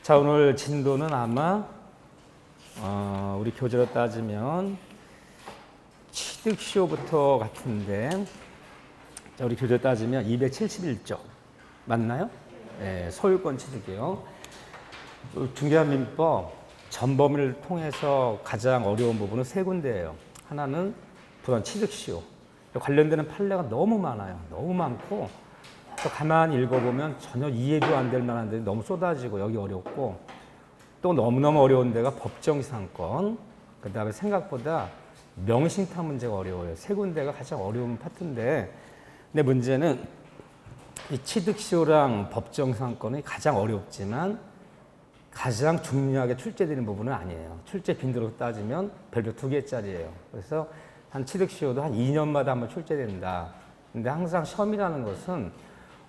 자, 오늘 진도는 아마 우리 교재로 따지면 취득시효부터 같은데, 자, 우리 교재 따지면 271조 맞나요? 네, 소유권 취득이요. 중개합민법 전범위를 통해서 가장 어려운 부분은 세 군데예요. 하나는 부산 취득시효. 관련되는 판례가 너무 많아요. 너무 많고 또 가만히 읽어보면 전혀 이해도 안 될 만한 데는 너무 쏟아지고 여기 어렵고, 또 너무너무 어려운 데가 법정상권, 그 다음에 생각보다 명의신탁 문제가 어려워요. 세 군데가 가장 어려운 파트인데, 근데 문제는 이 취득시효랑 법정상권이 가장 어렵지만 가장 중요하게 출제되는 부분은 아니에요. 출제 빈도로 따지면 별표 2개짜리예요. 그래서 한 취득시효도 한 2년마다 한번 출제된다. 근데 항상 시험이라는 것은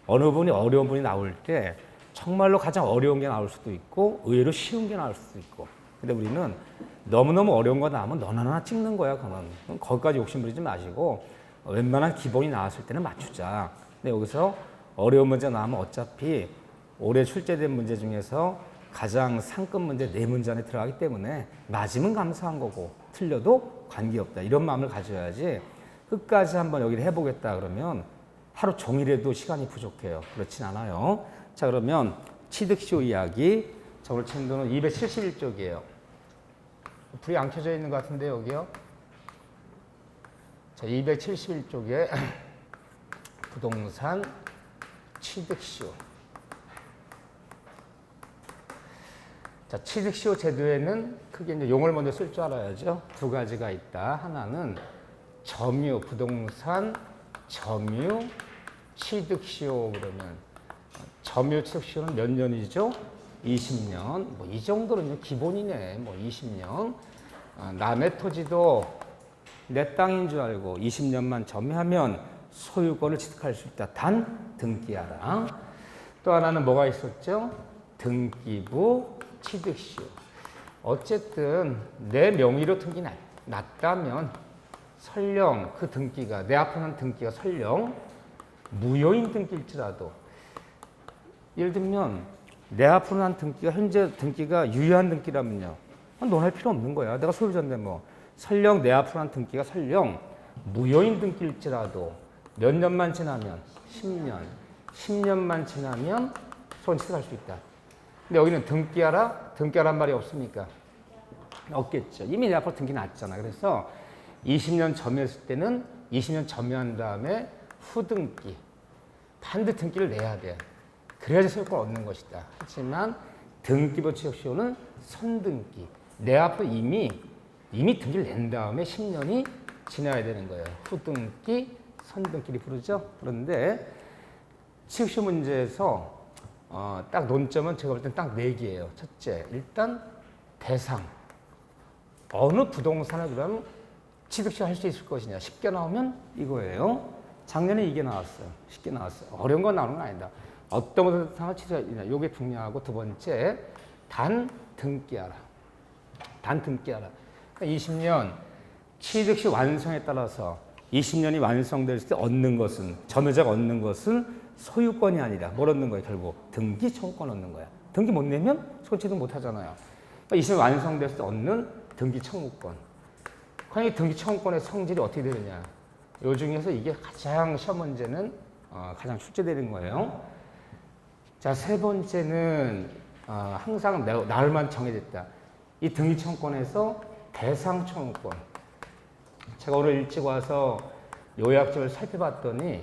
어느 분이 어려운 분이 나올 때 정말로 가장 어려운 게 나올 수도 있고 의외로 쉬운 게 나올 수도 있고, 근데 우리는 너무너무 어려운 거 나오면 너나 하나 찍는 거야. 그건 거기까지 욕심부리지 마시고 웬만한 기본이 나왔을 때는 맞추자. 근데 여기서 어려운 문제 나오면 어차피 올해 출제된 문제 중에서 가장 상급 문제 4문제 안에 들어가기 때문에 맞으면 감사한 거고 틀려도 관계없다, 이런 마음을 가져야지. 끝까지 한번 여기를 해보겠다 그러면 하루 종일에도 시간이 부족해요. 그렇진 않아요. 자, 그러면 취득시효 이야기. 자, 오늘 진도는 271쪽이에요. 불이 안 켜져 있는 것 같은데 여기요. 자, 271쪽에 부동산 취득시효. 자, 취득시효 제도에는 크게 이제 용어를 먼저 쓸 줄 알아야죠. 두 가지가 있다. 하나는 점유, 부동산 점유 취득시효. 그러면 점유 취득시효는 몇 년이죠? 20년. 뭐 이 정도는 기본이네. 뭐 20년. 남의 토지도 내 땅인 줄 알고 20년만 점유하면 소유권을 취득할 수 있다. 단 등기하라. 또 하나는 뭐가 있었죠? 등기부 취득시효. 어쨌든 내 명의로 등기 났다면 설령 그 등기가, 내 앞에 난 등기가 설령 무효인 등기일지라도, 예를 들면 내 앞으로 난 등기가 현재 등기가 유효한 등기라면요, 논할 필요 없는 거야. 내가 소유자인데 뭐. 설령 내 앞으로 난 등기가 설령 무효인 등기일지라도 몇 년만 지나면 10년, 10년만 지나면 소유권 취득할 수 있다. 근데 여기는 등기하라? 등기하란 말이 없습니까? 없겠죠. 이미 내 앞으로 등기 났잖아. 그래서 20년 점유했을 때는 20년 점유한 다음에 후등기, 반드시 등기를 내야 돼. 그래야지 소유권 얻는 것이다. 하지만 등기부 취득시효는 선등기, 내 앞으로 이미 등기를 낸 다음에 10년이 지나야 되는 거예요. 후등기, 선등기를 부르죠. 그런데 취득시효 문제에서 딱 논점은 제가 볼 땐 딱 4개예요. 첫째, 일단 대상. 어느 부동산을 그럼 취득시효 할 수 있을 것이냐. 쉽게 나오면 이거예요. 작년에 이게 나왔어요. 쉽게 나왔어요. 어려운 건 나오는 건 아니다. 어떤 부동산을 취득하느냐. 이게 중요하고, 두 번째, 단 등기하라. 단 등기하라. 그러니까 20년 취득시 완성에 따라서 20년이 완성될 때 얻는 것은, 점유자가 얻는 것은 소유권이 아니라 뭘 얻는 거예요? 결국 등기 청구권 얻는 거야. 등기 못 내면 소유권 취득 못 하잖아요. 그러니까 20년 완성됐을 때 얻는 등기 청구권. 그럼 이 등기 청구권의 성질이 어떻게 되느냐? 요 중에서 이게 가장 시험 문제는 가장 출제되는 거예요. 자, 세 번째는 항상 나흘만 정해졌다. 이 등기 청구권에서 대상 청구권. 제가 오늘 일찍 와서 요약집을 살펴봤더니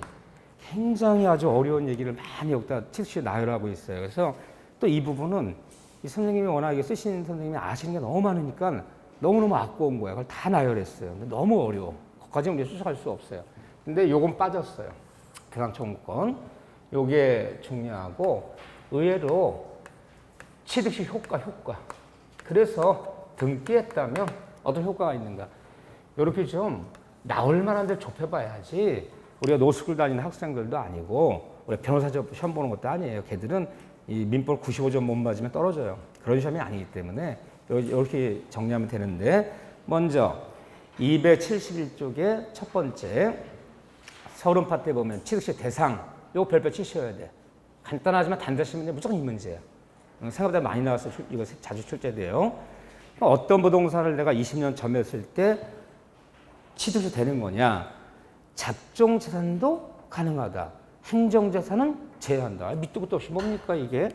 굉장히 아주 어려운 얘기를 많이 여기다 취득시효 나열하고 있어요. 그래서 또 이 부분은 이 선생님이 워낙에 쓰시는 선생님이 아시는 게 너무 많으니까 너무너무 아까운 거야. 그걸 다 나열했어요. 근데 너무 어려워. 거기까지는 우리가 수석할 수 없어요. 근데 요건 빠졌어요. 대상 청구권. 요게 중요하고, 의외로 취득시 효과. 그래서 등기했다면 어떤 효과가 있는가? 이렇게 좀 나올 만한 데를 좁혀봐야지. 우리가 노스쿨 다니는 학생들도 아니고 우리가 변호사 시험 보는 것도 아니에요. 걔들은 이 민법 95점 못 맞으면 떨어져요. 그런 시험이 아니기 때문에 이렇게 정리하면 되는데, 먼저 271쪽의 첫 번째 서론 파트에 보면 취득시 대상, 요거 별표 치셔야 돼. 간단하지만 단자시면 무조건 이 문제야. 생각보다 많이 나와서 이거 자주 출제돼요. 어떤 부동산을 내가 20년 점유했을 때 취득이 되는 거냐? 잡종재산도 가능하다. 행정재산은 제외한다. 밑도 끝도 없이 뭡니까 이게?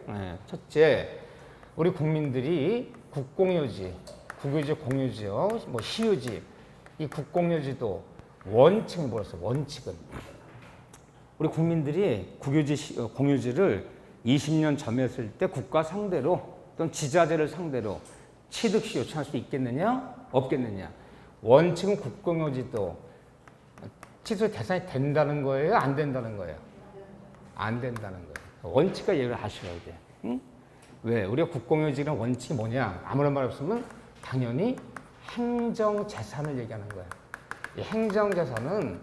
첫째, 우리 국민들이 국공유지, 국유지, 공유지요, 뭐 시유지, 이 국공유지도 원칙은 뭐였어? 원칙은 우리 국민들이 국유지, 공유지를 20년 점유했을 때 국가 상대로 또는 지자체를 상대로 취득시 요청할 수 있겠느냐? 없겠느냐? 원칙은 국공유지도 취득 대상이 된다는 거예요? 안 된다는 거예요? 안 된다는 거예요. 원칙과 예를 아셔야 돼. 응? 왜? 우리가 국공유지는 원칙이 뭐냐? 아무런 말 없으면 당연히 행정재산을 얘기하는 거야. 이 행정재산은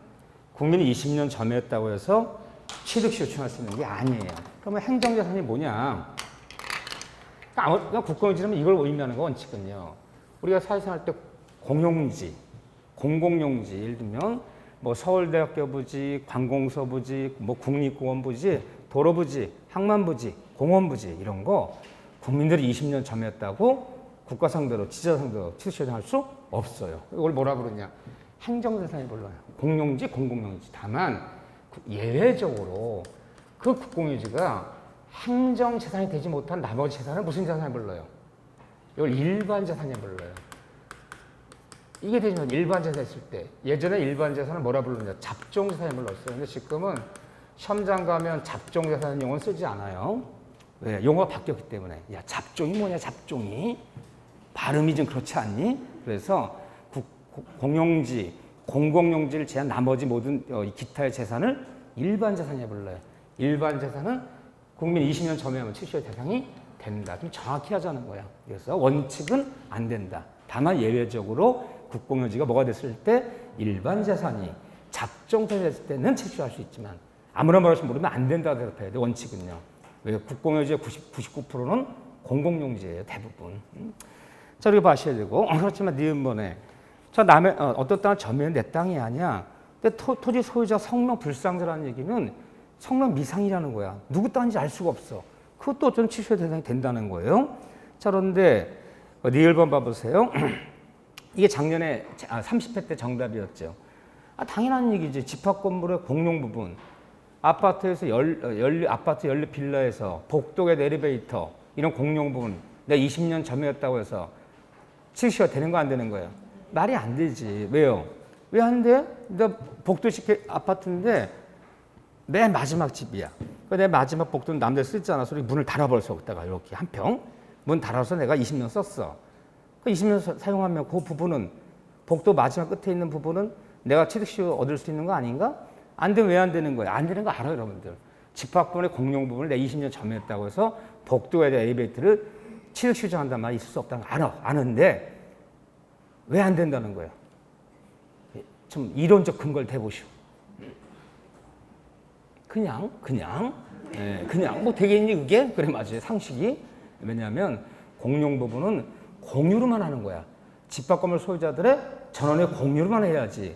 국민이 20년 점유했다고 해서 취득시 요청할 수 있는 게 아니에요. 그러면 행정재산이 뭐냐? 그러니까 국공유지라면 이걸 의미하는 거 원칙은요. 우리가 사회생활 때 공용지, 공공용지, 예를 들면 뭐 서울대학교 부지, 관공서 부지, 뭐 국립공원 부지, 도로부지, 항만부지, 공원부지 이런 거 국민들이 20년 점유했다고 국가 상대로, 지자 상대로 취득시 요청할 수 없어요. 이걸 뭐라 그러냐? 행정재산이 불러요. 공용지, 공공용지. 다만 예외적으로 그 국공유지가 행정재산이 되지 못한 나머지 재산을 무슨 재산을 불러요? 이걸 일반재산이 불러요. 이게 되지만 일반재산 있을 때 예전에 일반재산을 뭐라 부르느냐? 잡종재산이 불렀어요. 근데 지금은 시험장 가면 잡종재산은 용어는 쓰지 않아요. 왜? 용어가 바뀌었기 때문에. 야, 잡종이 뭐냐? 잡종이 발음이 좀 그렇지 않니? 그래서 공용지, 공공용지를 제한 나머지 모든 기타의 재산을 일반재산이라 불러요. 일반재산은 국민 20년 점유하면 취득시 대상이 된다. 좀 정확히 하자는 거야. 그래서 원칙은 안 된다. 다만 예외적으로 국공유지가 뭐가 됐을 때 일반재산이 잡종재산이 됐을 때는 취득할 수 있지만 아무런 말 없이 모르면 안 된다고 대답해야 돼. 원칙은요. 왜? 국공유지의 99%는 공공용지예요. 대부분. 자, 이렇게 봐셔야 되고 그렇지만 니은번에 저 남의 어떤 땅을 점유한 내 땅이 아니야. 근데 토지 소유자 성명 불상자라는 얘기는 성명 미상이라는 거야. 누구 땅인지 알 수가 없어. 그것도 어떤 취소의 대상이 된다는 거예요. 자, 그런데 니을번 봐보세요. 이게 작년에 30회 때 정답이었죠. 당연한 얘기지. 집합 건물의 공용 부분, 아파트에서 아파트 연립 빌라에서 복도에 엘리베이터 이런 공용 부분 내가 20년 점유했다고 해서 취소가 되는 거 안 되는 거예요? 말이 안 되지. 왜요? 왜 안 돼? 나 복도식 아파트인데 맨 마지막 집이야. 내 마지막 복도는 남들 쓰지 않아서 문을 닫아버렸어. 그때가 이렇게 한 평. 문 닫아서 내가 20년 썼어. 20년 사용하면 그 부분은 복도 마지막 끝에 있는 부분은 내가 취득시 얻을 수 있는 거 아닌가? 안 되면 왜 안 되는 거야? 안 되는 거 알아요, 여러분들. 집합권의 공용 부분을 내가 20년 점유했다고 해서 복도에 대한 엘리베이터를 취득시 요청한단 말이 있을 수 없다는 거 알아. 아는데 왜 안 된다는 거야? 좀 이론적 근거를 대보시오. 그냥 뭐 되겠니 그게? 그래 맞아요. 상식이. 왜냐하면 공용 부분은 공유로만 하는 거야. 집합 건물 소유자들의 전원의 공유로만 해야지.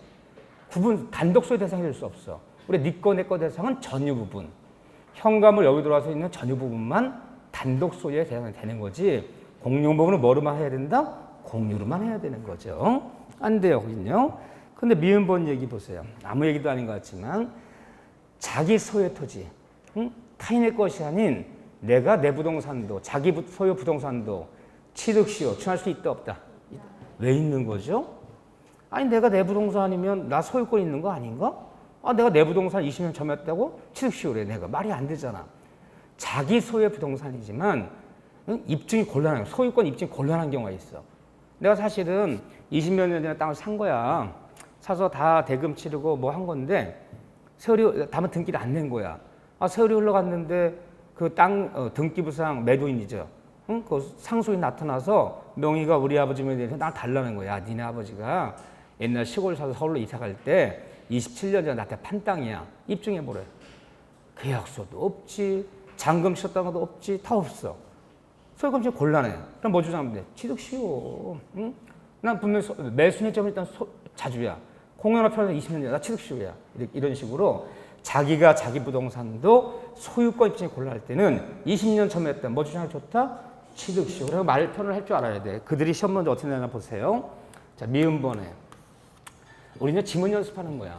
단독 소유 대상이 될 수 없어. 우리 네 거 내 거 대상은 전유 부분. 현관물 여기 들어와서 있는 전유 부분만 단독 소유의 대상이 되는 거지. 공용 부분은 뭐로만 해야 된다? 공유로만 해야 되는 거죠. 안 돼요, 거긴요. 근데 미음번 얘기 보세요. 아무 얘기도 아닌 것 같지만 자기 소유의 토지, 타인의 것이 아닌 내가 내 부동산도 자기 소유 부동산도 취득시 요청할 수 있다 없다? 왜 있는 거죠? 아니 내가 내 부동산이면 나 소유권 있는 거 아닌가? 내가 내 부동산 20년 점유했다고 취득시 요래 내가 말이 안 되잖아. 자기 소유의 부동산이지만 입증이 곤란해요. 소유권 입증이 곤란한 경우가 있어. 내가 사실은 20몇 년 전에 땅을 산 거야. 사서 다 대금 치르고 뭐 한 건데 세월이 다만 등기를 안 낸 거야. 세월이 흘러갔는데 그 땅 등기부상 매도인이죠. 그 상속이 나타나서 명의가 우리 아버지 명의에 대해서 나 달라는 거야. 니네 아버지가 옛날 시골 사서 서울로 이사 갈 때 27년 전에 나한테 판 땅이야. 입증해보래. 계약서도 없지. 잔금 치렀다는 것도 없지. 다 없어. 소유권 좀 곤란해. 그럼 뭐 주장하면 돼? 취득시효. 응? 난 분명히 매수의 점은 일단 자주야. 공연화 편에서 20년 전 나 취득시효야. 이런 식으로 자기가 자기 부동산도 소유권 입증이 곤란할 때는 20년 전에 뭐 주장이 좋다? 취득시효. 그래서 말편을 할 줄 알아야 돼. 그들이 시험 문제 어떻게 내나 보세요. 자, 미음번에. 우리는 지문 연습하는 거야.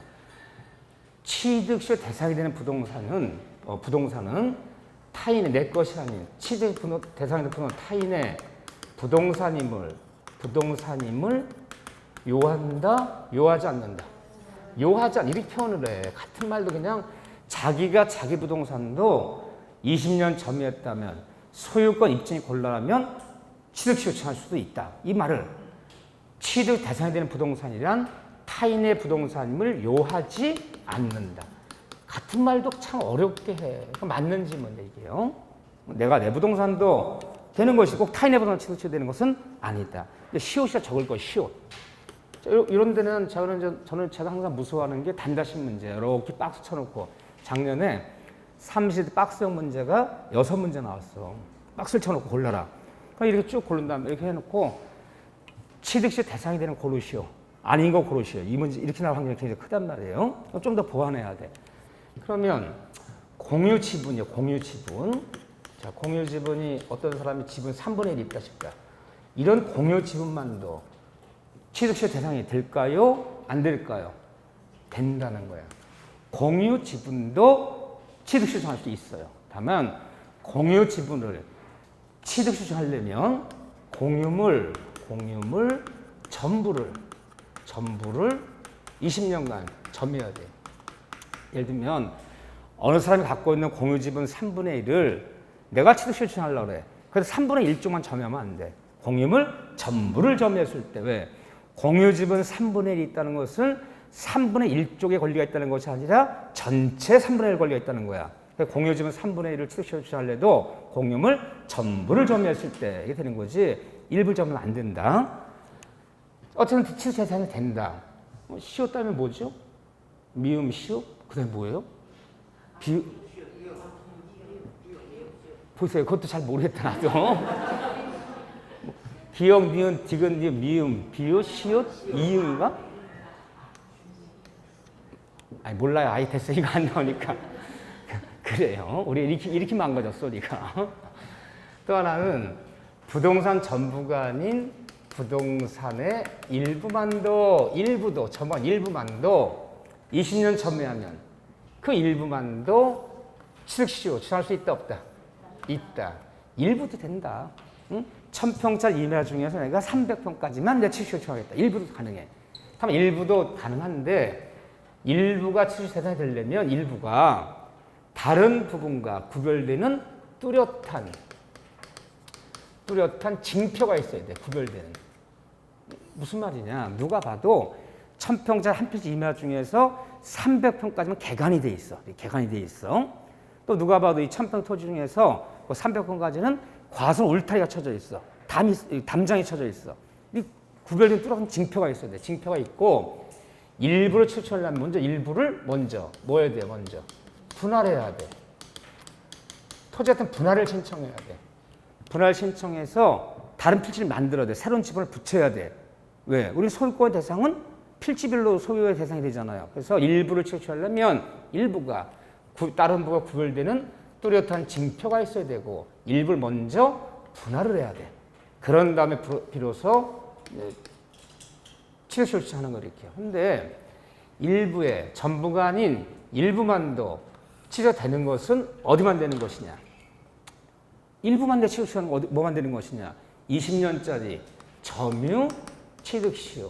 취득시효 대상이 되는 부동산은 타인의 내 것이 아닌 취득 대상이 되는 타인의 부동산임을 요한다, 요하지 않는다. 요하지 않 이렇게 표현을 해. 같은 말도 그냥 자기가 자기 부동산도 20년 점유했다면 소유권 입증이 곤란하면 취득시효 요청할 수도 있다. 이 말을 취득 대상이 되는 부동산이란 타인의 부동산임을 요하지 않는다. 같은 말도 참 어렵게 해. 맞는지 뭔지 얘기해요. 내가 내 부동산도 되는 것이 꼭 타인의 부동산 취득시효 되는 것은 아니다. 시효시가 적을 거 시효. 이런 데는 저는 제가 항상 무서워하는 게 단다식 문제. 이렇게 박스 쳐놓고 작년에 30 박스형 문제가 6문제 나왔어. 박스를 쳐놓고 골라라. 그러니까 이렇게 쭉 고른 다음에 이렇게 해놓고 취득시 대상이 되는 고르시오. 아닌 거 고르시오. 이 문제 이렇게 나올 확률이 굉장히 크단 말이에요. 좀 더 보완해야 돼. 그러면 공유 지분이요. 공유 지분. 자, 공유 지분이 어떤 사람이 지분 3분의 1 있다 싶다. 이런 공유 지분만도 취득시효 대상이 될까요? 안 될까요? 된다는 거야. 공유 지분도 취득시효 요청할 수 있어요. 다만 공유 지분을 취득시효 요청하려면 공유물 전부를 20년간 점유해야 돼. 예를 들면 어느 사람이 갖고 있는 공유 지분 3분의 1을 내가 취득시효 요청하려고 그래. 그래서 3분의 1쪽만 점유하면 안 돼. 공유물 전부를 점유했을 때 왜? 공유 지분 3분의 1이 있다는 것은 3분의 1쪽에 권리가 있다는 것이 아니라 전체 3분의 1 권리가 있다는 거야. 공유 지분 3분의 1을 취득시효 요청하려도 공유물 전부를 점유했을 때 이게 되는 거지. 일부 점유는 안 된다. 어쨌든 취득 대상이 된다. 시효 따면 뭐죠? 미음 시효? 그다음에 뭐예요? 보세요. 그것도 잘 모르겠다 나도. 기역, 니은, 디귿, 니은, 미음, 비읍, 시옷, 이응인가? 아니 몰라요. 아이 됐어. 이거 안 나오니까. 그래요. 우리 이렇게 망가졌어 우리가. 또 하나는 부동산 전부가 아닌 부동산의 일부만도 20년 점유하면 그 일부만도 취득시효 요청할 수 있다 없다? 있다. 일부도 된다. 응? 1000평짜리 임야 중에서 내가 300평까지만 내 취득시효 요청하겠다. 일부도 가능해. 다만 일부도 가능한데 일부가 취득 대상이 되려면 일부가 다른 부분과 구별되는 뚜렷한 징표가 있어야 돼. 구별되는. 무슨 말이냐. 누가 봐도 1000평짜리 한 필지 임야 중에서 300평까지만 개간이 돼 있어. 개간이 돼 있어. 또 누가 봐도 이 1000평 토지 중에서 300평까지는 과수 울타리가 쳐져 있어. 담장이 쳐져 있어. 이 구별된 뚜렷한 징표가 있어야 돼. 징표가 있고 일부를 추천하려면 일부를 먼저 뭐 해야 돼? 먼저 분할해야 돼. 토지 같은 분할을 신청해야 돼. 분할 신청해서 다른 필지를 만들어야 돼. 새로운 지분을 붙여야 돼. 왜? 우리 소유권 대상은 필지별로 소유의 대상이 되잖아요. 그래서 일부를 취득하려면 일부가 다른 부가 구별되는 뚜렷한 징표가 있어야 되고 일부를 먼저 분할을 해야 돼. 그런 다음에 비로소 취득시효 요청하는 걸 이렇게. 근데 일부의 전부가 아닌 일부만도 취득되는 것은 어디만 되는 것이냐? 일부만 내 취득시효는 뭐만 되는 것이냐? 20년짜리 점유 취득시효.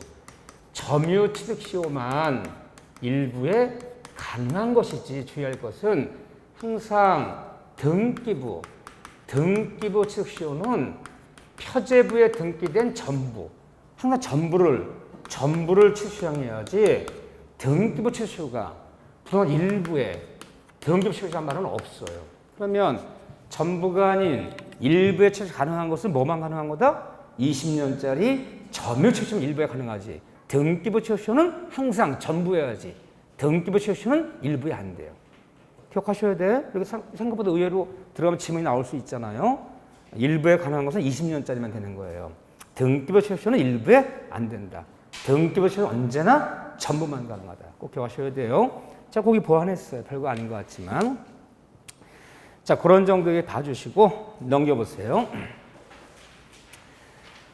점유 취득시효만 일부에 가능한 것이지 주의할 것은 항상 등기부 취득시효는 표제부에 등기된 전부. 항상 전부를 취득시효해야지 등기부 취득시효가 부동산 일부에 등기부 취득시효한 말은 없어요. 그러면 전부가 아닌 일부에 취득 가능한 것은 뭐만 가능한 거다? 20년짜리 점유 취득시효는 일부에 가능하지. 등기부 취득시효는 항상 전부여야지. 등기부 취득시효는 일부에 안 돼요. 기억하셔야 돼. 이렇게 생각보다 의외로 들어가면 지문이 나올 수 있잖아요. 일부에 가능한 것은 20년짜리만 되는 거예요. 등기부 취득시효는 일부에 안 된다. 등기부 취득시효는 언제나 전부만 가능하다. 꼭 기억하셔야 돼요. 자, 거기 보완했어요. 별거 아닌 것 같지만. 자, 그런 정도에 봐주시고 넘겨보세요.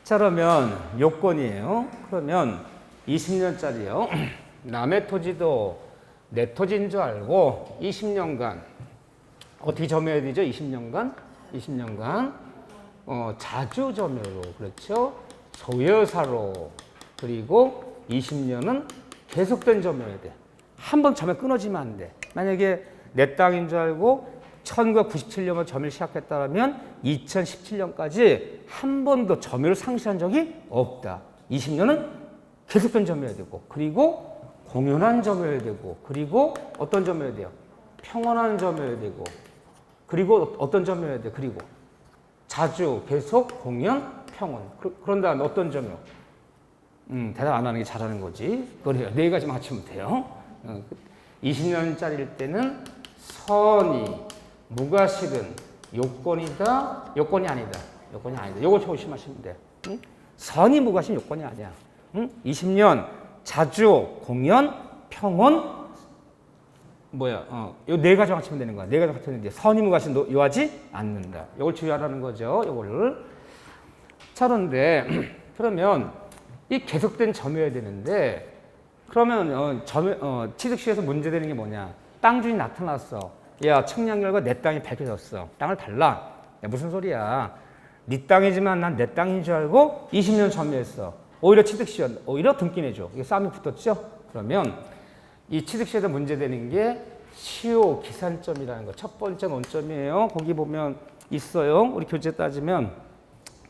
자, 그러면 요건이에요. 그러면 20년짜리요. 남의 토지도 내 토지인 줄 알고 20년간 어떻게 점유해야 되죠? 20년간 자주 점유로, 그렇죠? 소유사로, 그리고 20년은 계속된 점유해야 돼. 한 번 점유 끊어지면 안 돼. 만약에 내 땅인 줄 알고 1997년에 점유를 시작했다면 2017년까지 한 번도 점유를 상실한 적이 없다. 20년은 계속된 점유해야 되고, 그리고 공연한 점유해야 되고, 그리고 어떤 점유해야 돼요? 평온한 점유해야 되고, 그리고 어떤 점유해야 돼? 그리고 자주, 계속, 공연, 평온. 그런 다음에 어떤 점유? 대답 안 하는 게 잘하는 거지. 그래요. 네 가지 맞추면 돼요. 20년짜리일 때는 선이 무과실은 요건이다, 요건이 아니다. 요건이 아니다. 요거 조심하시면 돼. 응? 선이 무과실은 요건이 아니야. 응? 20년 자주, 공연, 평온, 요 네 가지 맞추면 되는 거야. 네 가지 맞추는데 선이 무과실은 요하지 않는다. 요걸 주의하라는 거죠. 요거를. 자, 그런데 그러면 이 계속된 점유해야 되는데, 그러면 취득시에서 문제되는 게 뭐냐? 땅 주인이 나타났어. 야, 청량결과 내 땅이 밝혀졌어. 땅을 달라. 야, 무슨 소리야? 네 땅이지만 난 내 땅인 줄 알고 20년 점유했어. 오히려 취득시효, 오히려 등기 내줘. 이게 싸움이 붙었죠? 그러면 이 취득시에서 문제되는 게 시효 기산점이라는 거. 첫 번째 논점이에요. 거기 보면 있어요. 우리 교재 따지면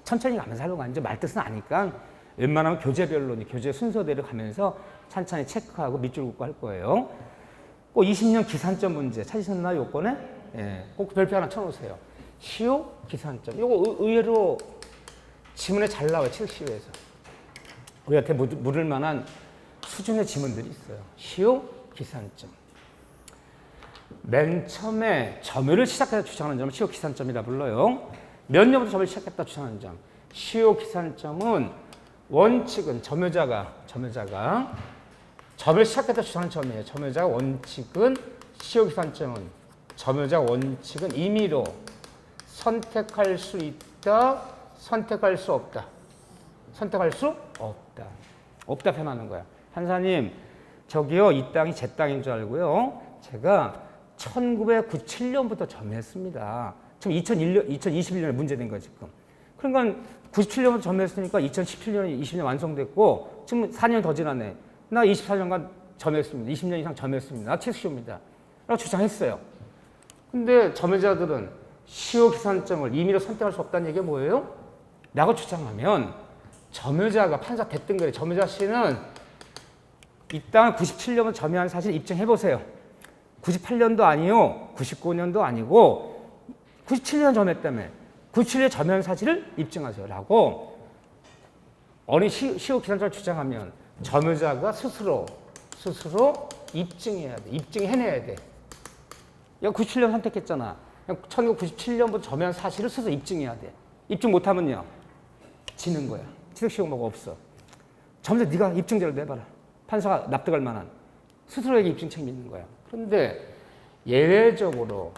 천천히 가면서 하려고 하는데 말뜻은 아니까 웬만하면 교재별로, 교재 순서대로 가면서 찬찬히 체크하고 밑줄 긋고 할 거예요. 꼭 20년 기산점 문제 찾으셨나요? 요건에? 예, 꼭 별표 하나 쳐놓으세요. 시효 기산점. 이거 의외로 지문에 잘 나와요. 취득시효에서. 우리한테 물을 만한 수준의 지문들이 있어요. 시효 기산점. 맨 처음에 점유를 시작해서 주장하는 점을 시효 기산점이라 불러요. 몇 년부터 점유를 시작했다 주장하는 점. 시효 기산점은 원칙은 점유자가 점유를 시작했다 주장하는 점이에요. 점유자가 원칙은 시효 기산점은 점유자 원칙은 임의로 선택할 수 있다, 선택할 수 없다. 선택할 수 없다. 없다 표현하는 거야. 판사님, 저기요, 이 땅이 제 땅인 줄 알고요. 제가 1997년부터 점유했습니다. 지금 2021년에 문제된 거야, 지금. 그러니까 97년부터 점유했으니까 2017년에 20년 완성됐고, 지금 4년 더 지났네. 나 24년간 점유했습니다. 20년 이상 점유했습니다. 나 취득시효입니다. 라고 주장했어요. 근데 점유자들은 시효 기산점을 임의로 선택할 수 없다는 얘기가 뭐예요? 라고 주장하면 점유자가 판사 됐든 그래. 점유자 씨는 이 땅을 97년부터 점유한 사실 입증해보세요. 98년도 아니요. 99년도 아니고 97년 점유했다며. 97년 점유한 사실을 입증하세요. 라고 어린 시효 기산점을 주장하면 점유자가 스스로 입증해야 돼. 입증해내야 돼. 야, 97년 선택했잖아. 1997년부터 점유한 사실을 스스로 입증해야 돼. 입증 못하면요, 지는 거야. 취득시효 뭐가 없어. 점유자 네가 입증자를 내봐라. 판사가 납득할 만한. 스스로에게 입증 책임이 있는 거야. 그런데 예외적으로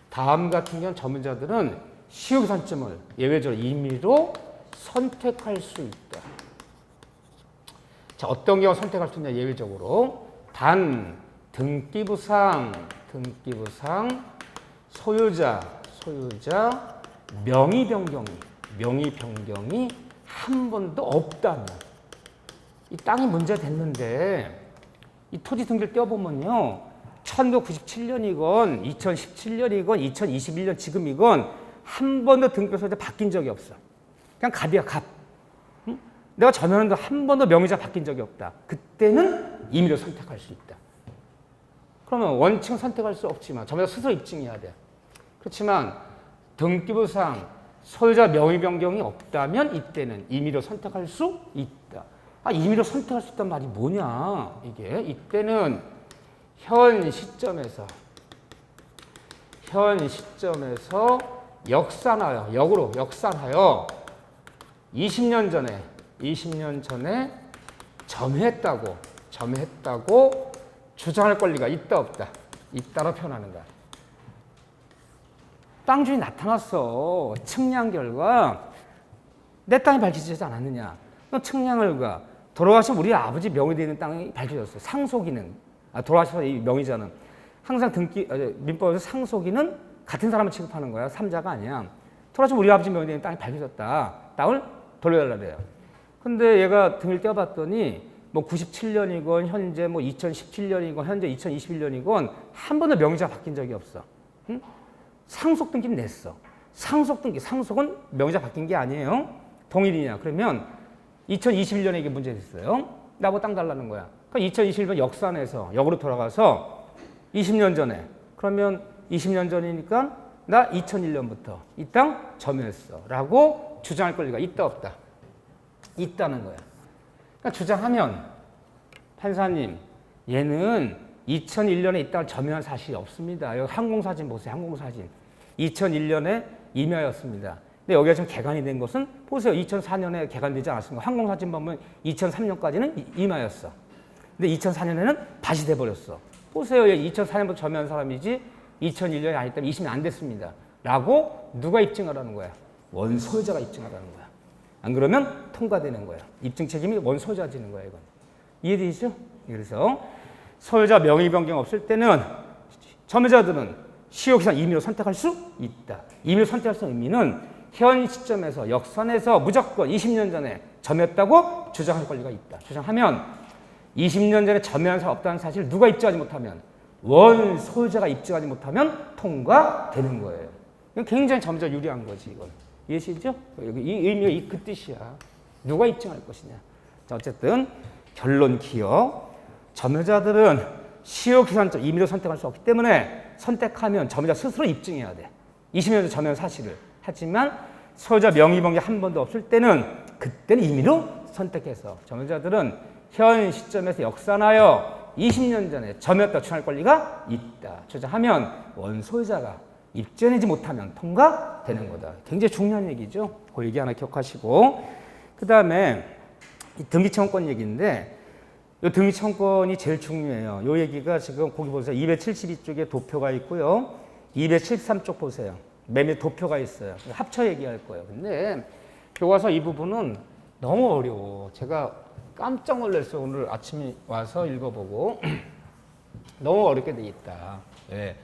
다음 같은 경우는 점유자들은 시효 기산점을 예외적으로 임의로 선택할 수 있다. 자, 어떤 경우 선택할 수 있냐? 예외적으로 단 등기부상 소유자 명의 변경이 한 번도 없다면, 이 땅이 문제됐는데 이 토지 등기를 떼어보면요, 1997년이건 2017년이건 2021년 지금이건 한 번도 등기 소유자 바뀐 적이 없어. 그냥 갑이야, 갑. 응? 내가 점유하는데 한 번도 명의자 바뀐 적이 없다. 그때는 임의로 선택할 수 있다. 그러면 원칙은 선택할 수 없지만 점유자 스스로 입증해야 돼. 그렇지만 등기부상 소유자 명의 변경이 없다면 이때는 임의로 선택할 수 있다. 아, 임의로 선택할 수 있단 말이 뭐냐? 이게 이때는 현 시점에서 역산하여 20년 전에 점유했다고 주장할 권리가 있다 없다. 있다로 표현하는 거야. 땅 주인이 나타났어. 측량 결과 내 땅이 밝혀지지 않았느냐. 너 측량을 가. 돌아가신 우리 아버지 명의되어 있는 땅이 밝혀졌어. 상속인은 돌아가셔서 이 명의자는 항상 민법에서 상속인은 같은 사람을 취급하는 거야. 3자가 아니야. 돌아가신 우리 아버지 명의되어 있는 땅이 밝혀졌다. 땅을 돌려달라 그래요. 근데 얘가 등을 떼어봤더니 뭐 97년이건 현재 뭐 2017년이건 현재 2021년이건 한 번도 명의자가 바뀐 적이 없어. 응? 상속 등기는 냈어. 상속 등기, 상속은 명의자 바뀐 게 아니에요. 동일이냐? 그러면 2021년에 이게 문제됐어요. 나보고 땅 달라는 거야. 그러니까 2021년 역산해서 역으로 돌아가서 20년 전에 그러면 20년 전이니까 나 2001년부터 이 땅 점유했어 라고 주장할 권리가 있다 없다? 있다는 거야. 그러니까 주장하면 판사님 얘는 2001년에 이 땅을 점유한 사실이 없습니다. 여기 항공사진 보세요. 항공사진. 2001년에 임야였습니다. 근데 여기가 지금 개간이 된 것은 보세요. 2004년에 개간되지 않았습니까? 항공사진 보면 2003년까지는 임야였어. 근데 2004년에는 밭이 돼버렸어. 보세요. 2004년부터 점유한 사람이지 2001년이 아니기 때문에 20년 안 됐습니다. 라고 누가 입증하라는 거야? 원소유자가 입증하라는 거야. 안 그러면 통과되는 거야. 입증 책임이 원소유자가 지는 거야. 이건. 이해되시죠? 그래서 소유자 명의 변경 없을 때는 점유자들은 시효기산 임의로 선택할 수 있다. 임의로 선택할 수 있는 의미는 현 시점에서 역선에서 무조건 20년 전에 점유했다고 주장할 권리가 있다. 주장하면 20년 전에 점유한 사람 없다는 사실을 누가 입증하지 못하면 원 소유자가 입증하지 못하면 통과되는 거예요. 이건 굉장히 점유자 유리한 거지 이건. 이해하시죠? 이 의미가 그 뜻이야. 누가 입증할 것이냐. 자, 어쨌든 결론 기억. 점유자들은 시효기산적 임의로 선택할 수 없기 때문에 선택하면 점유자 스스로 입증해야 돼. 20년 전 점유한 사실을. 하지만 소유자 명의 변경 한 번도 없을 때는 그때는 임의로 선택해서 점유자들은 현 시점에서 역산하여 20년 전에 점유했다 주장할 권리가 있다. 주장하면 원소유자가 입증하지 못하면 통과되는 거다. 굉장히 중요한 얘기죠. 그 얘기 하나 기억하시고 그 다음에 등기청권 얘기인데 이 등기청권이 제일 중요해요. 이 얘기가 지금 거기 보세요. 272쪽에 도표가 있고요. 273쪽 보세요. 매매 도표가 있어요. 합쳐 얘기할 거예요. 근데 교과서 이 부분은 너무 어려워. 제가 깜짝 놀랐어요. 오늘 아침에 와서 읽어보고 너무 어렵게 돼 있다. 예.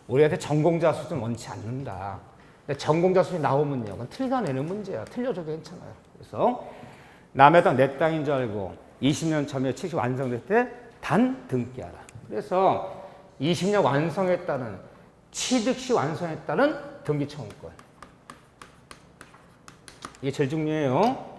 우리한테 전공자 수준 원치 않는다. 근데 전공자 수준이 나오면요. 그건 틀려내는 문제야. 틀려줘도 괜찮아요. 그래서 남의 땅 내 땅인 줄 알고 20년 점유의 취득이 완성될 때 단 등기하라. 그래서 20년 완성했다는 취득 시 완성했다는 등기청구권. 이게 제일 중요해요.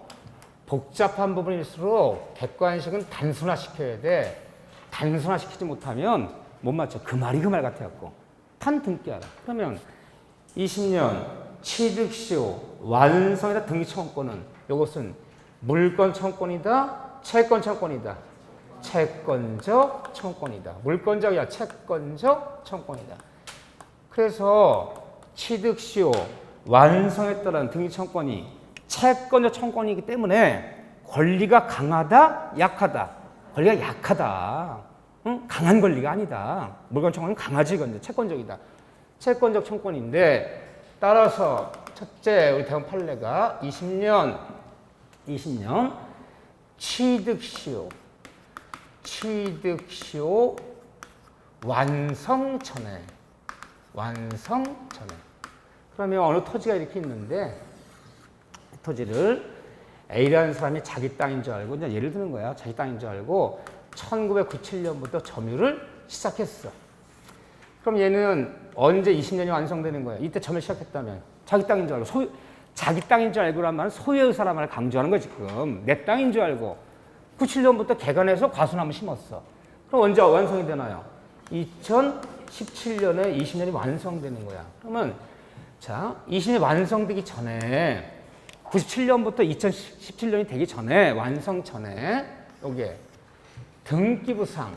복잡한 부분일수록 객관식은 단순화시켜야 돼. 단순화시키지 못하면 못 맞춰. 그 말이 그 말 같아갖고. 단 등기하라. 그러면 20년 취득 시 완성이다 등기청구권은 이것은 물권 청구권이다. 채권 청구권이다. 채권적 청구권이다. 물권적이야. 채권적 청구권이다. 그래서 취득 시 완성했다는 등기청구권이 채권적 청구권이기 때문에 권리가 강하다, 약하다. 권리가 약하다. 응? 강한 권리가 아니다. 물권 청구권은 강하지, 이건 채권적이다. 채권적 청구권인데 따라서 첫째 우리 대원 판례가 20년 취득 시 완성 전에. 그러면 어느 토지가 이렇게 있는데 토지를 A라는 사람이 자기 땅인 줄 알고 이제 예를 드는 거야. 자기 땅인 줄 알고 1997년부터 점유를 시작했어. 그럼 얘는 언제 20년이 완성되는 거야? 이때 점유 시작했다면 자기 땅인 줄 알고 자기 땅인 줄 알고란 말은 소유의 사람을 강조하는 거야 지금. 내 땅인 줄 알고 97년부터 개간해서 과수나무 심었어. 그럼 언제 완성이 되나요? 2017년에 20년이 완성되는 거야. 그러면 자 20년이 완성되기 전에 97년부터 2017년이 되기 전에 완성 전에 여기에 등기부상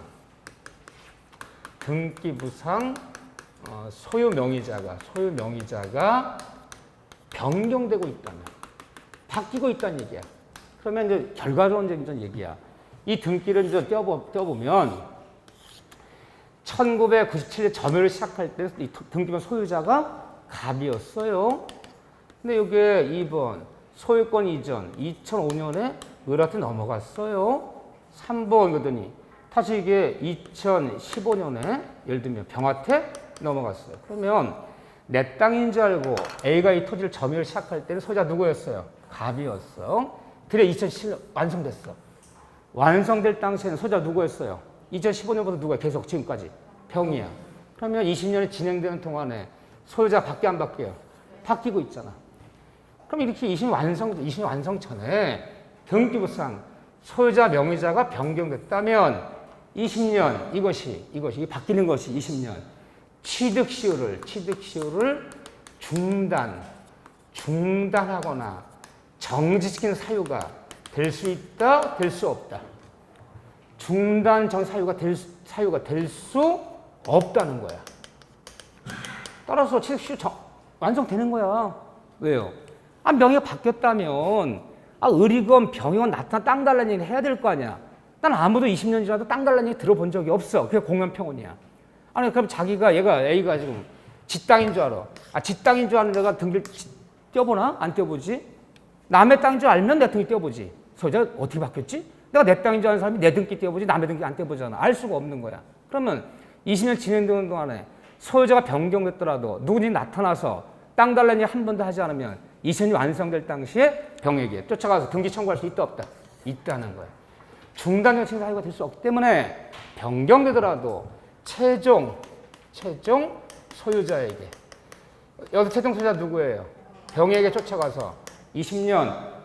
소유 명의자가 변경되고 있다면 바뀌고 있다는 얘기야. 그러면 이제 결과론적인 얘기야. 이 등기를 이제 떼어보면 1997년 점유를 시작할 때 이 등기부 소유자가 갑이었어요. 근데 이게 2번 소유권 이전 2005년에 을한테 넘어갔어요. 3번이거든요. 다시 이게 2015년에 예를 들면 병한테 넘어갔어요. 그러면 내 땅인 줄 알고 A가 이 토지를 점유를 시작할 때는 소유자 누구였어요? 갑이었어. 그래 2007년 완성됐어. 완성될 당시에는 소유자 누구였어요? 2015년부터 누구야? 계속 지금까지 병이야. 그러면 20년이 진행되는 동안에 소유자 바뀌어 안 바뀌어요? 바뀌고 있잖아. 그럼 이렇게 20년 완성 전에 등기부상 소유자 명의자가 변경됐다면 20년 이것이 바뀌는 것이 20년 취득 시효를 중단하거나 정지시키는 사유가 될 수 있다, 될 수 없다. 중단 사유가 될 수 없다는 거야. 따라서 취득 시효 완성되는 거야. 왜요? 명의가 바뀌었다면 을이건 병이건 나타나 땅 달라는 얘기 해야 될 거 아니야. 난 아무도 20년 지나도 땅 달라는 얘기 들어본 적이 없어. 그게 공연평온이야. 아니 그럼 얘가 A가 지금 지 땅인 줄 알아. 지 땅인 줄 아는 내가 등기를 떼어보나? 안 떼어보지? 남의 땅인 줄 알면 내 등기 떼어보지. 소유자가 어떻게 바뀌었지? 내가 내 땅인 줄 아는 사람이 내 등기 떼어보지 남의 등기 안 떼어보잖아. 알 수가 없는 거야. 그러면 20년 진행되는 동안에 소유자가 변경됐더라도 누구든지 나타나서 땅 달라는 얘기 한 번도 하지 않으면 20년이 완성될 당시에 병에게 쫓아가서 등기 청구할 수 있다 없다? 있다는 거예요. 중단 정책 사유가 될 수 없기 때문에 변경되더라도 최종 소유자에게 여기서 최종 소유자 누구예요? 병에게 쫓아가서 20년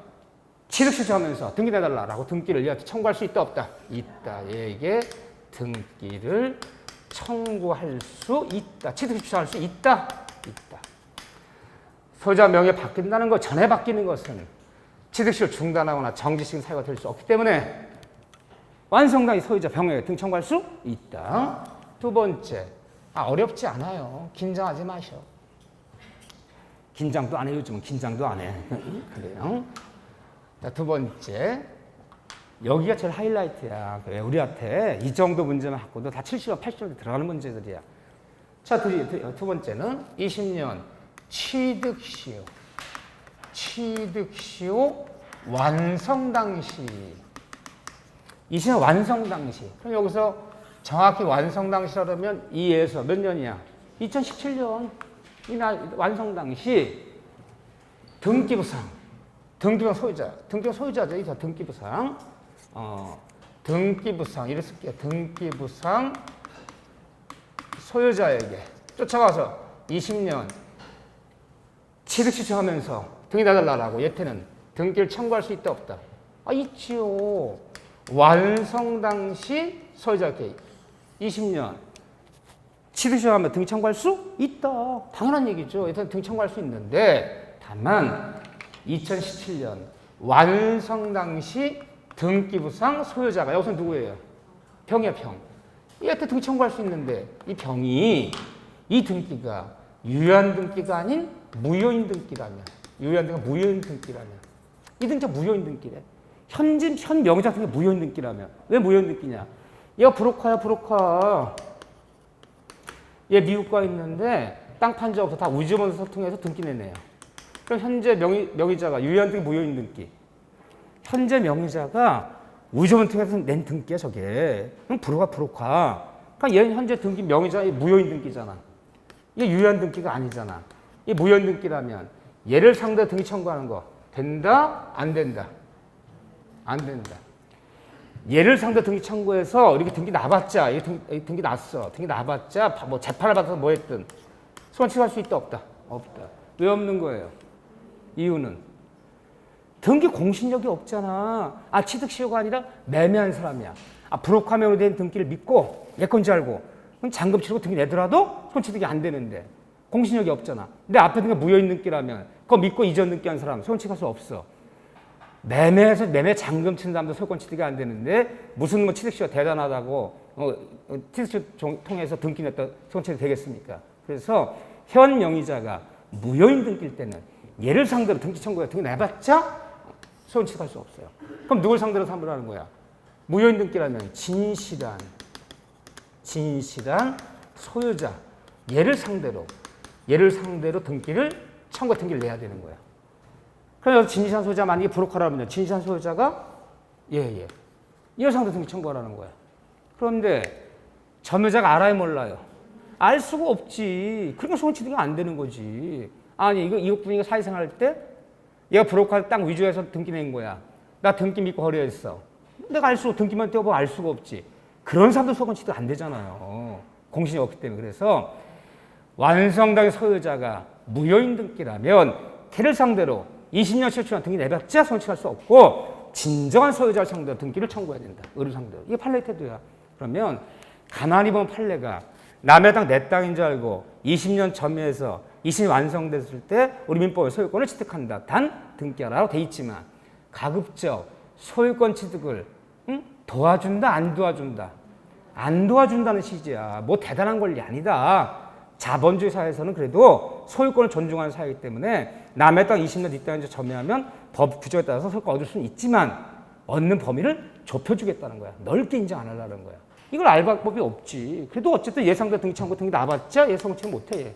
취득 시효하면서 등기 내달라라고 등기를 얘한테 청구할 수 있다 없다? 있다. 얘에게 등기를 청구할 수 있다. 취득 시효할 수 있다. 있다. 소유자 명예 바뀐다는 것 전에 바뀌는 것은 취득시효를 중단하거나 정지시키는 사유가 될 수 없기 때문에 완성당의 소유자 병에게 등 청구할 수 있다. 두 번째, 어렵지 않아요. 긴장하지 마셔. 긴장도 안 해. 요즘은 긴장도 안 해. 그래요. 자, 두 번째, 여기가 제일 하이라이트야. 그래, 우리한테 이 정도 문제만 갖고도 다 70점, 80점 들어가는 문제들이야. 자, 두 번째는 20년 취득시효 완성 당시. 20년 완성 당시. 그럼 여기서 정확히 완성 당시라면 2에서 몇 년이야? 2017년. 완성 당시 등기부상 소유자죠. 이거 등기부상. 등기부상 이렇게 쓸게요. 등기부상 소유자에게 쫓아가서 20년 취득 시효하면서 등기 내달라고 예태는 등기를 청구할 수 있다 없다? 있지요. 완성 당시 소유자에게 20년 취득 시효하면 등기 청구할 수 있다. 당연한 얘기죠. 예태는 등기 청구할 수 있는데 다만 2017년 완성 당시 등기부상 소유자가 여기서 누구예요? 병이야, 병. 얘한테 등기 청구할 수 있는데 이 병이 이 등기가 유효한 등기가 아닌 무효인 등기라면 유효한 등기가 무효인 등기라면 이 등기가 무효인 등기래. 현 명의자 등기가 무효인 등기라면 왜 무효인 등기냐? 얘가 브로커야, 브로커. 얘 미국 가 있는데 땅 판 적 없어. 다 우주문서 통해서 등기 내네요. 그럼 현재 명의자가 유효한 등기, 무효인 등기. 현재 명의자가 우주문 통해서 낸 등기야, 저게. 그럼 브로커. 그러니까 얘는 현재 등기 명의자의 무효인 등기잖아. 이게 유효한 등기가 아니잖아. 이게 무효인 등기라면 얘를 상대로 등기 청구하는 거 된다? 안 된다? 안 된다. 얘를 상대로 등기 청구해서 이렇게 등기 나봤자, 등기 났어. 등기 나봤자 뭐 재판을 받아서 뭐 했든 소원 취소할 수 있다 없다? 없다. 왜 없는 거예요? 이유는 등기 공신력이 없잖아. 취득시효가 아니라 매매한 사람이야. 브로커명으로 된 등기를 믿고 얘 건지 알고 그럼 잔금 치르고 등기 내더라도 손취득이 안 되는데 공신력이 없잖아. 근데 앞에 등기가 무효인 등기라면 그거 믿고 이전 등기한 사람 손취득할 수 없어. 매매해서 매매 잔금 치는 사람도 소유권 취득이 안 되는데 무슨 뭐 취득시효가 대단하다고 취득시효 통해서 등기 냈다 손취득 되겠습니까? 그래서 현 명의자가 무효인 등기일 때는 얘를 상대로 등기 청구해 등기 내봤자 소원 취득할 수 없어요. 그럼 누굴 상대로 삼으라는 거야? 무효인 등기라면 진실한 진실한 소유자 얘를 상대로 등기를 청구 등기를 내야 되는 거야. 그래서 진실한 소유자 만약에 브로커라면 진실한 소유자가 예. 이를 상대로 등기 청구하라는 거야. 그런데 점유자가 알아요 몰라요? 알 수가 없지. 그러니까 소원취득이 안 되는 거지. 아니 이거 이웃분이가 사회생활 할 때 얘가 브로커 땅 위조해서 등기 낸 거야. 나 등기 믿고 거래했어. 내가 알 수가 등기만 떼어보면 알 수가 없지. 그런 사람도 소원취득 안 되잖아요. 공신이 없기 때문에. 그래서 완성당의 소유자가 무효인 등기라면 걔를 상대로 20년 실추한 등기 내봤자 소원취득할 수 없고 진정한 소유자를 상대로 등기를 청구해야 된다. 의료 상대로. 이게 판례 태도야. 그러면 가만히 보면 판례가 남의 땅 내 땅인 줄 알고 20년 점유해서 20년 완성됐을 때 우리 민법에 소유권을 취득한다. 단 등기하라고 돼 있지만 가급적 소유권 취득을 도와준다 안 도와준다. 안 도와준다는 취지야. 뭐 대단한 권리 아니다. 자본주의 사회에서는 그래도 소유권을 존중하는 사회이기 때문에 남의 땅 20년 네 땅인지 점유하면 법 규정에 따라서 소유권 얻을 수는 있지만 얻는 범위를 좁혀주겠다는 거야. 넓게 인정 안 하려는 거야. 이걸 알 방법이 없지. 그래도 어쨌든 예상대 등기 청구 등기 나봤자 예상치 못해. 얘.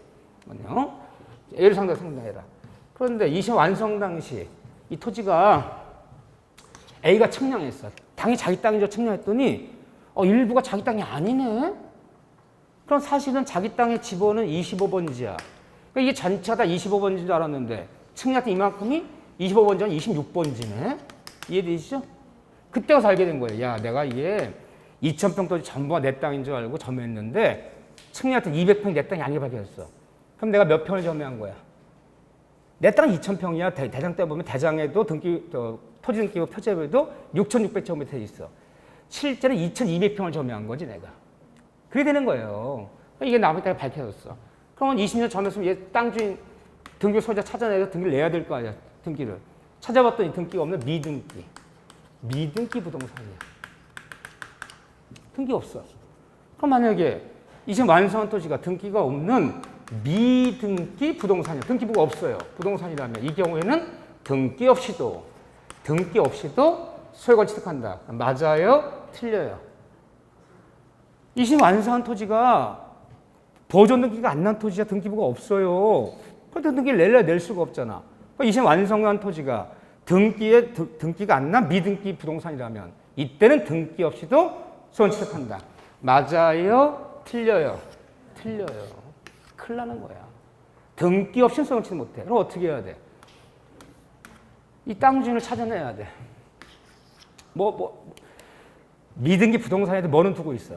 얘를 상대로 상당해라. 그런데 20년 완성 당시 이 토지가 A가 측량했어. 당이 자기 땅인 줄 측량했더니 일부가 자기 땅이 아니네. 그럼 사실은 자기 땅의 지번은 25번지야. 그러니까 이게 전체가 다 25번지인 줄 알았는데 측량했던 이만큼이 25번지 아니라 26번지네. 이해되시죠? 그때 가서 알게 된 거예요. 야, 내가 이게 2,000평 토지 전부가 내 땅인 줄 알고 점유했는데 측량했던 200평이 내 땅이 아니게 밝혀졌어. 그럼 내가 몇 평을 점유한 거야? 내 땅은 2,000평이야. 대장 때 보면 대장에도 토지 등기부 표제에도 6,600제곱미터 있어. 실제는 2,200평을 점유한 거지 내가. 그게 되는 거예요. 이게 남의 땅이 밝혀졌어. 그러면 20년 점유했으면 얘 땅 주인 등기 소유자 찾아내서 등기를 내야 될 거 아니야. 등기를. 찾아봤더니 등기가 없는 미등기. 미등기 부동산이야. 등기 없어. 그럼 만약에 이제 완성한 토지가 등기가 없는 미등기 부동산이야. 등기부가 없어요. 부동산이라면 이 경우에는 등기 없이도 소유권 취득한다. 맞아요? 틀려요? 이심 완성한 토지가 보존 등기가 안 난 토지야. 등기부가 없어요. 그런데 등기를 내려야 낼 수가 없잖아. 이심 완성한 토지가 등기가 안 난 미등기 부동산이라면 이때는 등기 없이도 소유권 취득한다. 맞아요? 틀려요? 틀려요. 큰일 나는 거야. 등기 없이는 소유권 취득 못해. 그럼 어떻게 해야 돼? 이 땅 주인을 찾아내야 돼. 미등기 부동산에도 뭐는 두고 있어?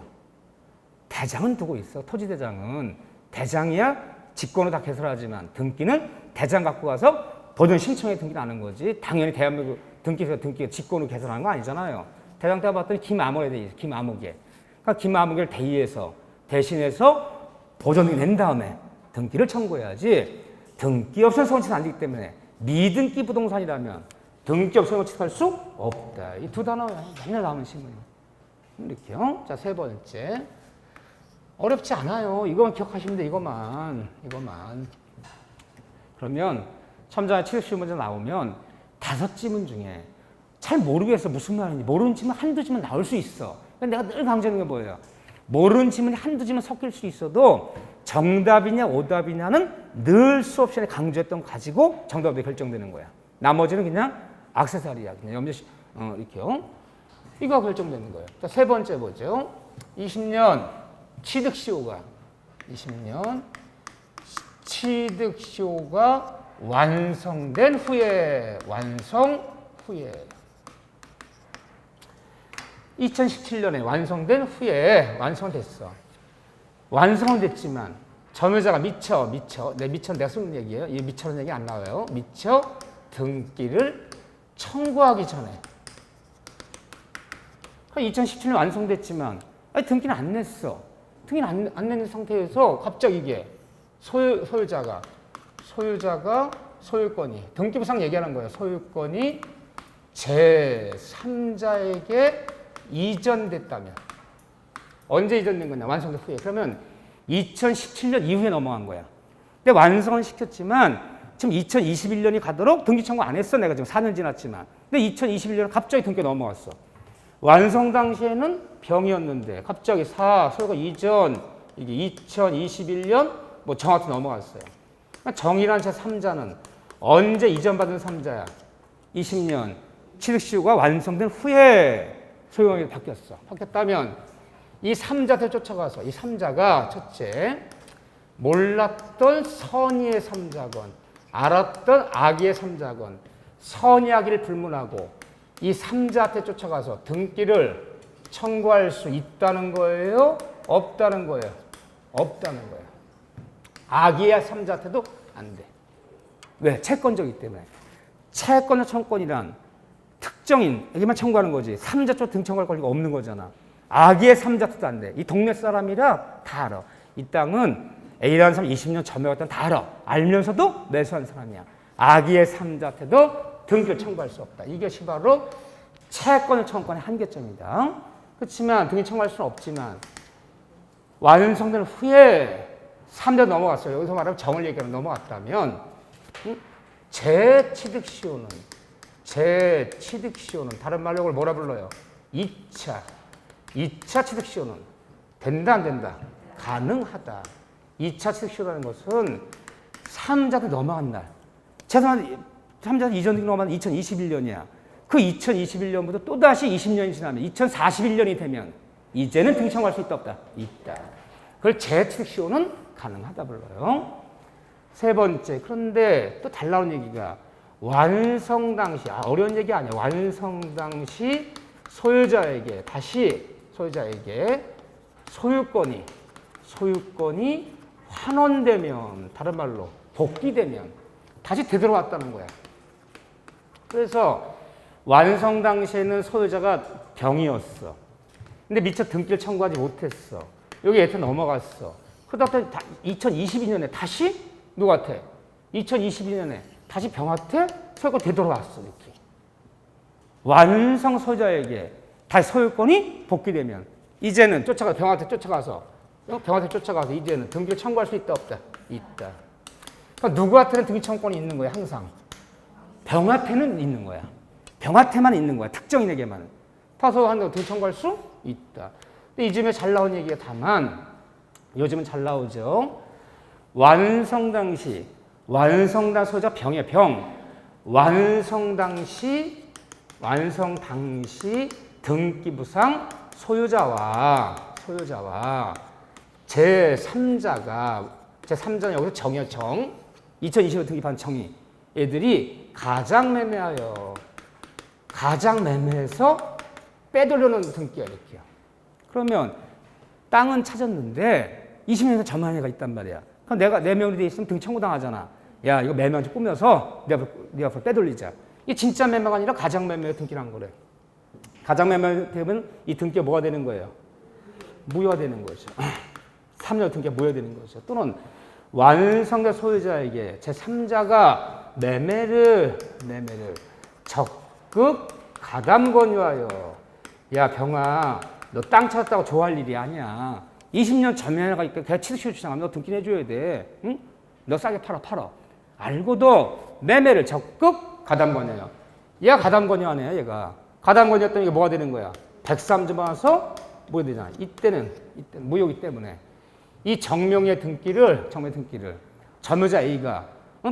대장은 두고 있어. 토지대장은. 대장이야 직권을 다 개설하지만 등기는 대장 갖고 가서 보존 신청에 등기 나는 거지. 당연히 대한민국 등기가 직권으로 개설하는 거 아니잖아요. 대장 때 봤더니 김아무개 돼 있어. 김아무개. 그러니까 김아무개를 대신해서 보존 등기 낸 다음에 등기를 청구해야지. 등기 없이는 소유권 취득 안 되기 때문에 미등기 부동산이라면 등기 없이 소유권 취득할 수 없다. 이 두 단어야. 맨날 나오는 신문이. 이렇게요. 자, 세 번째. 어렵지 않아요. 이것만 기억하시면 돼. 이것만. 그러면 첨자의 70문제 나오면 5지문 중에 잘 모르겠어. 무슨 말인지. 모르는 지문 한두 지문 나올 수 있어. 내가 늘 강조하는 게 뭐예요? 모르는 지문이 한두 지문 섞일 수 있어도 정답이냐 오답이냐는 늘 수업 시간에 강조했던 거 가지고 정답이 결정되는 거야. 나머지는 그냥 액세서리야. 그냥 염려시 이렇게요. 이거 결정되는 거예요. 자, 세 번째 보죠. 20년 취득시효가 완성된 후에 2017년에 완성된 후에 완성됐어. 완성은 됐지만 점유자가 미처 내가 쓰는 얘기예요. 이 미처는 얘기 안 나와요. 미처 등기를 청구하기 전에. 2017년 완성됐지만 등기는 안 냈어. 등기는 안 낸 상태에서 갑자기 이게 소유자가 소유권이 등기부상 얘기하는 거예요. 소유권이 제3자에게 이전됐다면 언제 이전된 거냐? 완성된 후에. 그러면 2017년 이후에 넘어간 거야. 근데 완성은 시켰지만 지금 2021년이 가도록 등기 청구 안 했어. 내가 지금 4년 지났지만. 근데 2021년에 갑자기 등기가 넘어갔어. 완성 당시에는 병이었는데 갑자기 소유가 이전 이게 2021년 뭐 정확히 넘어갔어요. 그러니까 정이란 제3자는 언제 이전받은 3자야? 20년 취득시효가 완성된 후에 소유관계로 바뀌었어. 바뀌었다면 이 3자들 쫓아가서 이 3자가 첫째 몰랐던 선의의 3자건 알았던 악의의 3자건 선의 악의를 불문하고 이 3자한테 쫓아가서 등기를 청구할 수 있다는 거예요? 없다는 거예요? 없다는 거예요. 악의의 3자한테도 안 돼. 왜? 채권적이기 때문에. 채권의 청권이란 특정인에게만 청구하는 거지. 3자 쪽 등 청구할 권리가 없는 거잖아. 악의의 3자한테도 안 돼. 이 동네 사람이라 다 알아. 이 땅은 A라는 사람 20년 점유했던 다 알아. 알면서도 매수한 사람이야. 악의의 3자한테도 등기를 청구할 수 없다. 이것이 바로 채권의 청구권의 한계점이다. 그렇지만 등기 청구할 수는 없지만 완성된 후에 3자 넘어갔어요. 여기서 말하면 정을 얘기하면 넘어갔다면 재취득시효는 다른 말로 이걸 뭐라 불러요? 2차 취득시효는 된다 안 된다? 가능하다. 2차 취득시효라는 것은 3자도 넘어간 날. 최소한 3자 이전 등기 넘어간 2021년이야. 그 2021년부터 또다시 20년이 지나면 2041년이 되면 이제는 등기 청구할 수 있다 없다? 있다. 그걸 재취득시효는 가능하다 불러요. 세 번째, 그런데 또 잘 나온 얘기가 완성 당시, 어려운 얘기 아니야. 완성 당시 소유자에게 소유권이 환원되면, 다른 말로 복귀되면 다시 되돌아왔다는 거야. 그래서 완성 당시에는 소유자가 병이었어. 근데 미처 등기를 청구하지 못했어. 여기 예트 넘어갔어. 그러다 2022년에 다시 누구한테? 2022년에 다시 병한테 소유권 되돌아왔어. 이렇게. 완성 소유자에게 다시 소유권이 복귀되면 이제는 병한테 쫓아가서 이제는 등기를 청구할 수 있다 없다? 있다. 그러니까 누구한테는 등기 청구권이 있는 거야 항상. 병한테는 있는 거야. 병한테만 있는 거야. 특정인에게만. 타소한다고 등기 청구할 수 있다. 근데 이쯤에 잘 나온 얘기가 다만 요즘은 잘 나오죠. 완성 당시 소유자 병이야 병. 완성 당시 등기부상 소유자와 제3자는 여기서 정이야 정. 2025 등기판 정의. 애들이 가장매매해서 빼돌려놓은 등기야 이렇게. 그러면 땅은 찾았는데 20년에서 점유한 애가 있단 말이야. 그럼 내 명의로 돼 있으면 등기 청구당하잖아. 야 이거 매매한 좀 꾸며서 네 앞으로 빼돌리자. 이게 진짜 매매가 아니라 가장매매 등기를 한 거래. 가장매매 되면 이 등기가 뭐가 되는 거예요? 무효가 되는 거죠. 3년 등기가 무효가 되는 거죠. 또는 완성된 소유자에게 제3자가 매매를 적극 가담 권유하여 야 병아 너 땅 찾았다고 좋아할 일이 아니야. 20년 전면에가 있고 걔 취득시효 주장하면 너 등기 내줘야 돼. 응? 너 싸게 팔아. 알고도 매매를 적극 가담 권유해요. 얘가 가담 권유하네 얘가. 가담 권유했더니 이게 뭐가 되는 거야? 103점 와서 뭐가 되잖아. 이때는 무효이기 때문에 이 정명의 등기를 점유자 A가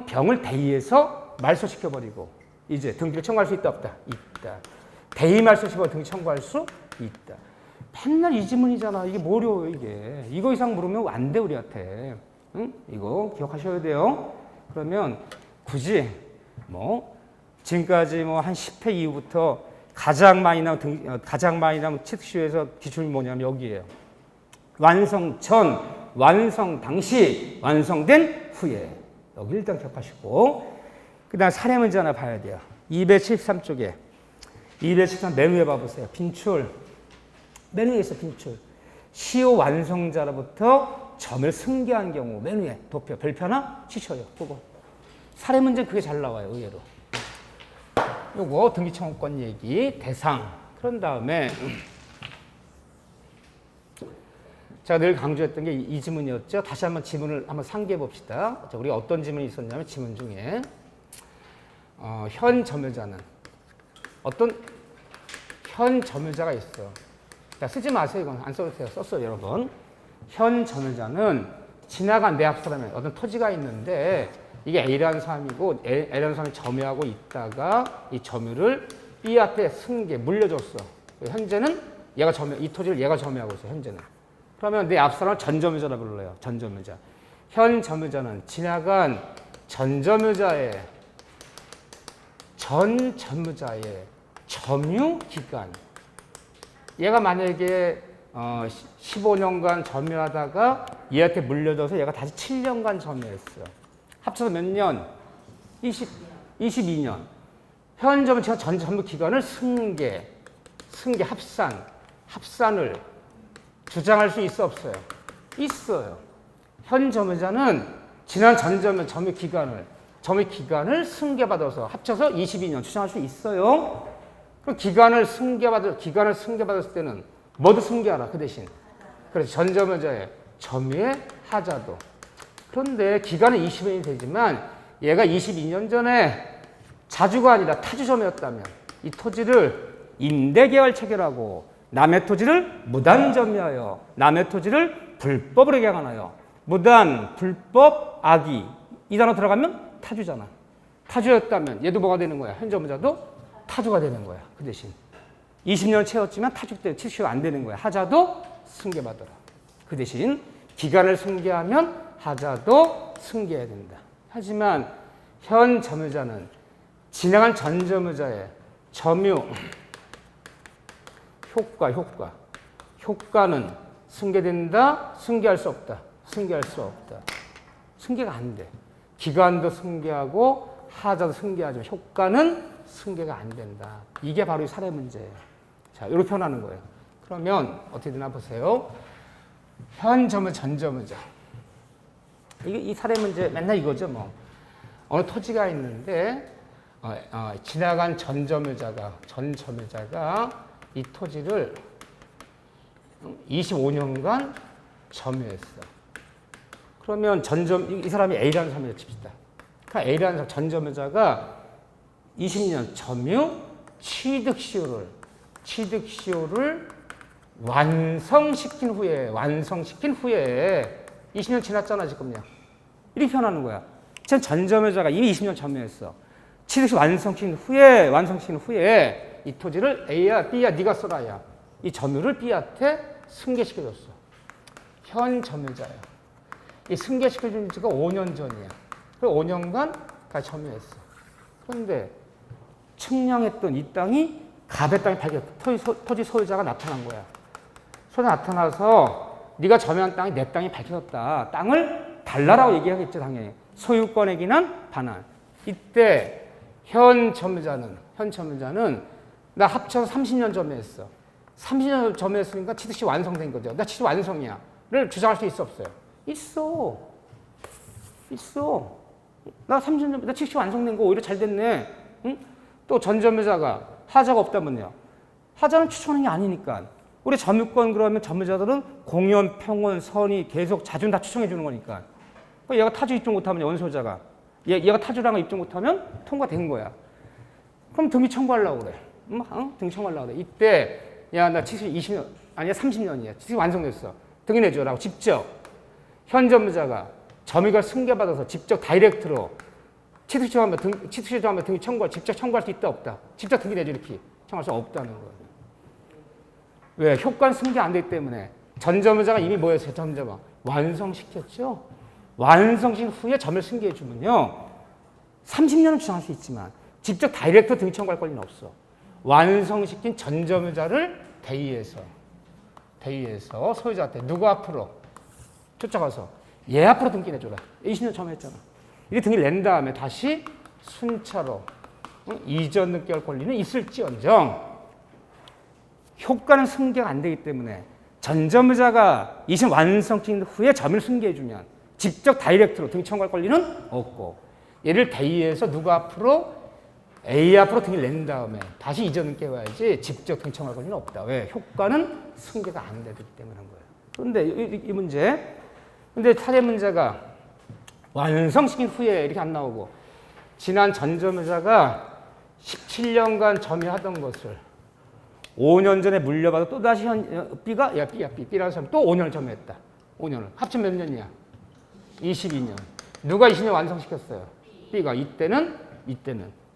병을 대의해서 말소시켜버리고 이제 등기를 청구할 수 있다 없다? 있다. 대의 말소시켜 등기 청구할 수 있다. 맨날 이 지문이잖아. 이게 뭐 어려워요 이게. 이거 이상 물으면 안 돼 우리한테. 응? 이거 기억하셔야 돼요. 그러면 굳이 지금까지 한 10회 이후부터 가장 많이 나온 취득시효에서 기준이 뭐냐면 여기에요. 완성 전, 완성 당시, 완성된 후에. 여기 일단 기억하시고 그 다음 사례 문제 하나 봐야 돼요. 273쪽에 273 메뉴에 봐보세요. 빈출. 메뉴에 있어 빈출. 시효 완성자로부터 점을 승계한 경우 메뉴에 도표, 별표나 치셔요. 그거. 사례 문제는 그게 잘 나와요. 의외로. 요거 등기청구권 얘기 대상. 그런 다음에 제가 늘 강조했던 게 이 지문이었죠. 다시 한번 지문을 한번 상기해 봅시다. 우리가 어떤 지문이 있었냐면 지문 중에 현 점유자는 현 점유자가 있어. 자, 쓰지 마세요. 이건 안 써도 돼요. 썼어요, 여러분. 현 점유자는 지나간 내 앞 사람에 어떤 토지가 있는데 이게 A라는 사람이고 A라는 사람이 점유하고 있다가 이 점유를 B한테 승계, 물려줬어. 현재는 얘가 이 토지를 얘가 점유하고 있어, 현재는. 그러면 내 앞 사람을 전점유자라고 불러요. 전점유자. 현 점유자는 지나간 전점유자의 점유 기간. 얘가 만약에 15년간 점유하다가 얘한테 물려줘서 얘가 다시 7년간 점유했어. 합쳐서 몇 년? 22년. 현 점유자가 전 점유 기간을 승계, 합산을 주장할 수 있어, 없어요? 있어요. 현 점유자는 지난 전 점유 기간을 승계받아서 합쳐서 22년 주장할 수 있어요. 그럼 기간을 승계받았을 때는 뭐도 승계하라, 그 대신. 그래서 전 점유자의 점유의 하자도. 그런데 기간은 20년이 되지만 얘가 22년 전에 자주가 아니라 타주 점유였다면 이 토지를 임대계약을 체결하고 남의 토지를 무단 점유하여 남의 토지를 불법으로 계약하나요? 무단, 불법, 악의 이 단어 들어가면 타주잖아. 타주였다면 얘도 뭐가 되는 거야? 현 점유자도 타주가 되는 거야. 그 대신 20년 채웠지만 타주 때 취소가 안 되는 거야. 하자도 승계받아라. 그 대신 기간을 승계하면 하자도 승계해야 된다. 하지만 현 점유자는 지나간 전 점유자의 점유 효과는 승계된다, 승계할 수 없다. 승계가 안 돼. 기간도 승계하고 하자도 승계하지만 효과는 승계가 안 된다. 이게 바로 이 사례 문제예요. 자, 이렇게 표현하는 거예요. 그러면 어떻게 되나 보세요. 현 점유, 전 점유자. 이 사례 문제 맨날 이거죠, 뭐. 어느 토지가 있는데 지나간 전 점유자가 이 토지를 25년간 점유했어. 그러면 이 사람이 A라는 사람을 칩시다. 그러니까 A라는 전 점유자가 20년 점유 취득시효를 완성시킨 후에 20년 지났잖아, 지금요. 이렇게 표현하는 거야. 전 점유자가 이미 20년 점유했어. 취득시 완성시킨 후에 이 토지를 A야, B야, 네가 써라야. 이 점유를 B한테 승계시켜줬어. 현 점유자야. 이 승계시켜준 지가 5년 전이야. 그래서 5년간 같이 점유했어. 그런데 측량했던 이 땅이 갑의 땅이 토지 소유자가 나타난 거야. 나타나서 네가 점유한 땅이 내 땅이 밝혀졌다. 땅을 달라라고 얘기하겠죠, 당연히. 소유권액이는 반환. 이때 현 점유자는 나 합쳐서 30년 점유했어. 30년 점유했으니까 취득시 완성된 거죠. 나 취득 완성이야.를 주장할 수 있어, 없어요? 있어. 나 30년, 나 취득시 완성된 거 오히려 잘 됐네. 응? 또 전 점유자가 하자가 없다면요. 하자는 추천하는 게 아니니까. 우리 점유권 그러면 점유자들은 공연, 평원, 선의, 계속, 자준 다 추천해 주는 거니까. 얘가 타주 입증 못하면 원소유자가 얘가 타주라는 거 입증 못하면 통과된 거야. 그럼 등기 청구하려고 그래. 등기 청구하려고 그래. 이때 야, 나 취득 20년 아니야 30년이야. 취득 완성됐어. 등기 내줘라고 직접 현 점유자가 점유가 승계받아서 직접 다이렉트로 취득 정하면 등기 청구할 직접 청구할 수 있다 없다. 직접 등기 내줘 이렇게 청구할 수 없다는 거예요. 왜? 효과는 승계 안 되기 때문에 전 점유자가 이미 뭐 했어요? 점유자가 완성시켰죠. 완성시킨 후에 점유를 승계해 주면요. 30년은 주장할 수 있지만 직접 다이렉트 등기 청구할 권리는 없어. 완성시킨 전 점유자를 대의해서 소유자한테 누구 앞으로 쫓아가서 얘 앞으로 등기 내줘라. 20년 점유했잖아. 이게 등기를 낸 다음에 다시 순차로 이전 등기할 권리는 있을지언정 효과는 승계가 안 되기 때문에 전 점유자가 20년 완성시킨 후에 점유를 승계해주면 직접 다이렉트로 등기 청구할 권리는 없고 얘를 대의해서 누구 앞으로 A 앞으로 등기를 낸 다음에 다시 이전 등기 해와야지 직접 등기 청구할 권리는 없다. 왜? 효과는 승계가 안 되기 때문에 한 거예요. 그런데 이 문제 근데 사례 문제가 완성시킨 후에 이렇게 안 나오고 지난 전 점유자가 17년간 점유하던 것을 5년 전에 물려받아 또다시 B가 B라는 사람 또 5년을 점유했다. 5년을. 합치면 몇 년이야? 22년. 누가 20년 완성시켰어요? B가. 이때는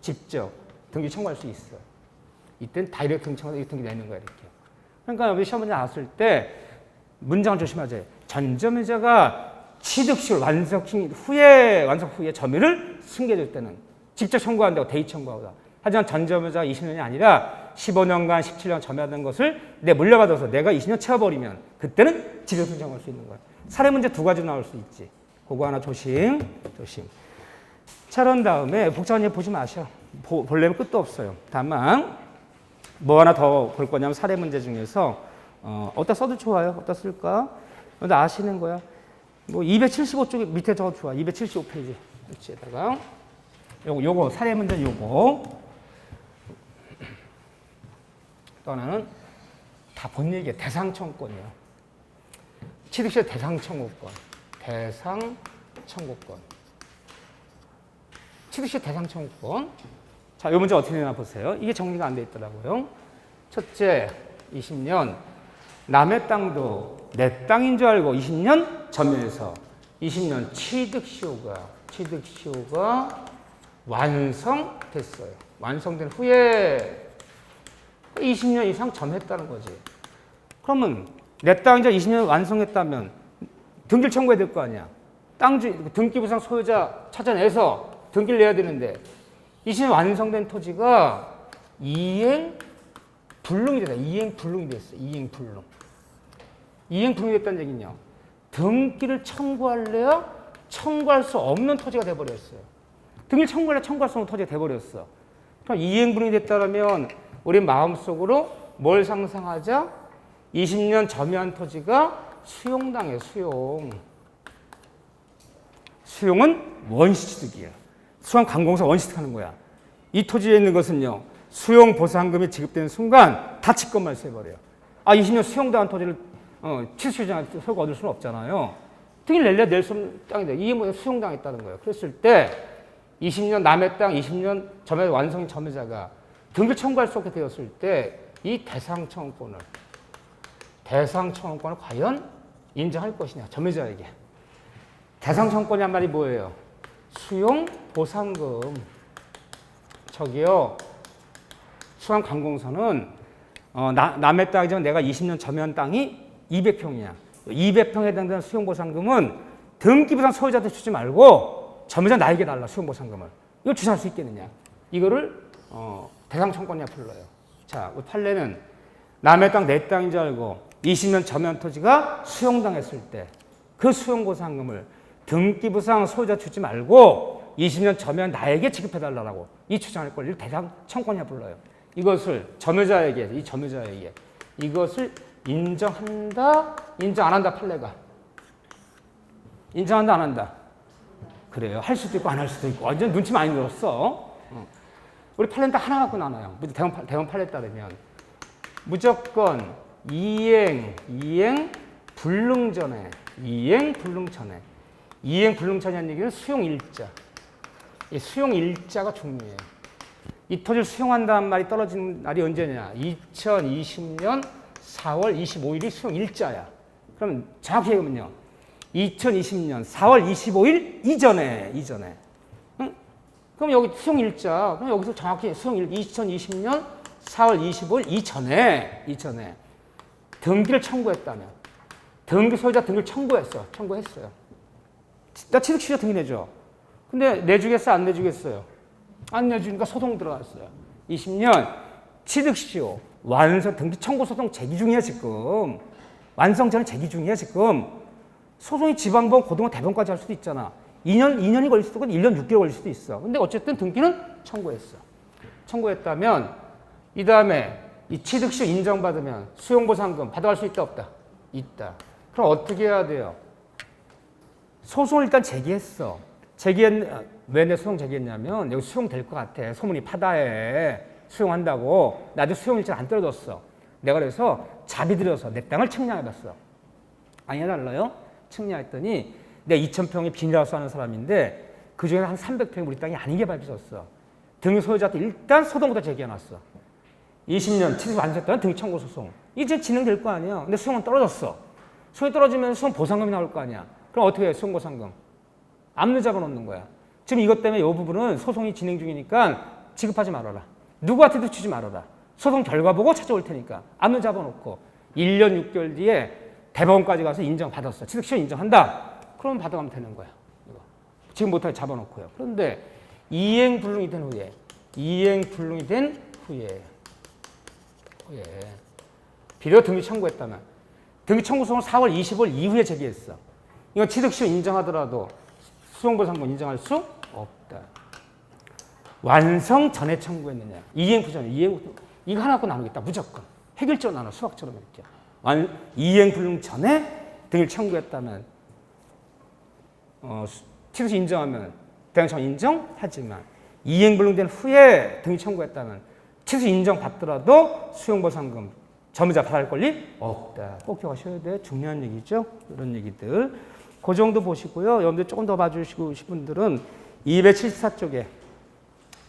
직접 등기 청구할 수 있어. 이때는 다이렉트 등기 청구해서 등기 내는 거야, 이렇게. 그러니까 여기 시험 문제 나왔을 때 문장을 조심하세요. 전점유자가 취득시효 완성 후에 점유를 승계해줄 때는 직접 청구한다고 대의 청구하다. 하지만 전점유자가 20년이 아니라 15년간 17년 점유하던 것을 내 물려받아서 내가 20년 채워버리면 그때는 직접 청구할 수 있는 거야. 사례 문제 두 가지 나올 수 있지. 그거 하나 조심. 자, 그런 다음에 복잡한 얘기 보지 마셔. 볼래면 끝도 없어요. 다만 뭐 하나 더 볼 거냐면 사례 문제 중에서 어디다 써도 좋아요. 어디다 쓸까? 근데 아시는 거야. 뭐 275쪽에 밑에 더 좋아. 275페이지. 여기에다가 요거 사례 문제 요거. 또 하나는 다 본 얘기야. 대상청구권이야. 취득시효 대상청구권. 취득시효 대상청구권. 자, 이 문제 어떻게 되나 보세요. 이게 정리가 안 돼 있더라고요. 첫째, 20년 남의 땅도 내 땅인 줄 알고 20년 점유해서 20년 취득시효가 완성됐어요. 완성된 후에 20년 이상 점유했다는 거지. 그러면 내 땅인 줄 20년 완성했다면 등기를 청구해야 될 거 아니야. 등기부상 소유자 찾아내서 등기를 내야 되는데 20년 완성된 토지가 이행불능이 됐다. 이행불능이 됐어. 이행불능이 됐다는 얘기는요. 등기를 청구할래야 청구할 수 없는 토지가 돼버렸어요. 등기를 청구할래야 청구할 수 없는 토지가 돼버렸어. 그럼 이행불능이 됐다면 우리 마음속으로 뭘 상상하자? 20년 점유한 토지가 수용당해. 수용은 원시취득이야. 수용관공서 원시취득하는 거야. 이 토지에 있는 것은요. 수용보상금이 지급되는 순간 다 직권 말소해버려요. 20년 수용당한 토지를 취득시효자한테 소유가 얻을 수는 없잖아요. 등기를 낼래야 낼 수 없는 땅인데 이게 뭐야? 수용당했다는 거예요. 그랬을 때 20년 남의 땅 20년 점유 완성 점유자가 등기를 청구할 수 없게 되었을 때 이 대상청구권을 과연 인정할 것이냐. 점유자에게. 대상청구권이란 말이 뭐예요? 수용보상금. 저기요. 수강관공서는 남의 땅이지만 내가 20년 점유한 땅이 200평이야. 200평에 해당되는 수용보상금은 등기부상 소유자한테 주지 말고 점유자 나에게 달라. 수용보상금을. 이걸 주장할 수 있겠느냐. 이거를 대상청구권이라 불러요. 자, 판례는 남의 땅 내 땅인 줄 알고 20년 점유한 토지가 수용당했을 때 그 수용보상금을 등기부상 소유자 주지 말고 20년 점유한 나에게 지급해달라고 이 주장할 권리를 대상청구권이라 불러요. 이것을 점유자에게 이것을 인정한다, 인정 안 한다. 판례가 인정한다, 안 한다. 그래요. 할 수도 있고 안 할 수도 있고. 완전 눈치 많이 들었어. 우리 판례는 딱 하나 갖고 나눠요. 대원 판례에 따르면 무조건 이행 불능 전에 이행불능전이라는 얘기는 수용일자. 이 수용일자가 중요해요. 이 토지를 수용한다는 말이 떨어지는 날이 언제냐? 2020년 4월 25일이 수용일자야. 그럼 정확히 얘기하면요. 2020년 4월 25일 이전에. 응? 그럼 여기 수용일자. 그럼 여기서 정확히 2020년 4월 25일 이전에 등기를 청구했다면 등기 소유자 등기를 청구했어요. 나 취득시효 등기 내줘. 근데 내주겠어? 안 내주겠어요? 안 내주니까 소송 들어갔어요. 20년 취득시효 완성 등기 청구 소송 제기 중이야 지금. 완성 전에 제기 중이야 지금. 소송이 지방법, 고등어, 대법원까지 할 수도 있잖아. 2년이 걸릴 수도 있고 1년 6개월 걸릴 수도 있어. 근데 어쨌든 등기는 청구했어. 청구했다면 이 다음에 이 취득시효 인정받으면 수용보상금 받아갈 수 있다 없다? 있다. 그럼 어떻게 해야 돼요? 소송을 일단 제기했어. 왜 내 소송 제기했냐면 여기 수용될 것 같아. 소문이 파다해. 수용한다고. 나도 수용일자를 안 떨어졌어. 내가 그래서 자비 들여서 내 땅을 측량해봤어. 아니야 달라요? 측량했더니 내가 2,000평에 비닐하우스 하는 사람인데 그중에 한 300평이 우리 땅이 아닌 게 밝혀졌어. 등기 소유자한테 일단 소송부터 제기해놨어. 20년 취득 완성했다는 등기 청구 소송. 이제 진행될 거 아니야. 근데 수용은 떨어졌어. 수용이 떨어지면 수용 보상금이 나올 거 아니야. 그럼 어떻게 해? 수용 보상금. 압류 잡아놓는 거야. 지금 이것 때문에 이 부분은 소송이 진행 중이니까 지급하지 말아라. 누구한테도 주지 말아라. 소송 결과 보고 찾아올 테니까 압류 잡아놓고 1년 6개월 뒤에 대법원까지 가서 인정받았어. 취득시효 인정한다. 그럼 받아가면 되는 거야. 이거. 지금 못하게 잡아놓고요. 그런데 이행불능이 된 후에 비료 등기 청구했다면 등기 청구 소송을 4월 25일 이후에 제기했어. 이건 취득시효 인정하더라도 수용보상금 인정할 수 없다. 완성 전에 청구했느냐. 이행 부전. 이거 하나 갖고 나누겠다. 무조건. 해결적으로 나눠. 수학처럼 이렇게. 이행 불능 전에 등기를 청구했다면 취득시 인정하면 대항청 인정하지만 이행 불능된 후에 등기 청구했다면 취득시 인정받더라도 수용보상금 점유자 받을 권리 없다. 꼭 기억하셔야 돼. 중요한 얘기죠. 이런 얘기들. 그 정도 보시고요. 여러분들 조금 더 봐주시고 싶은 분들은 274쪽에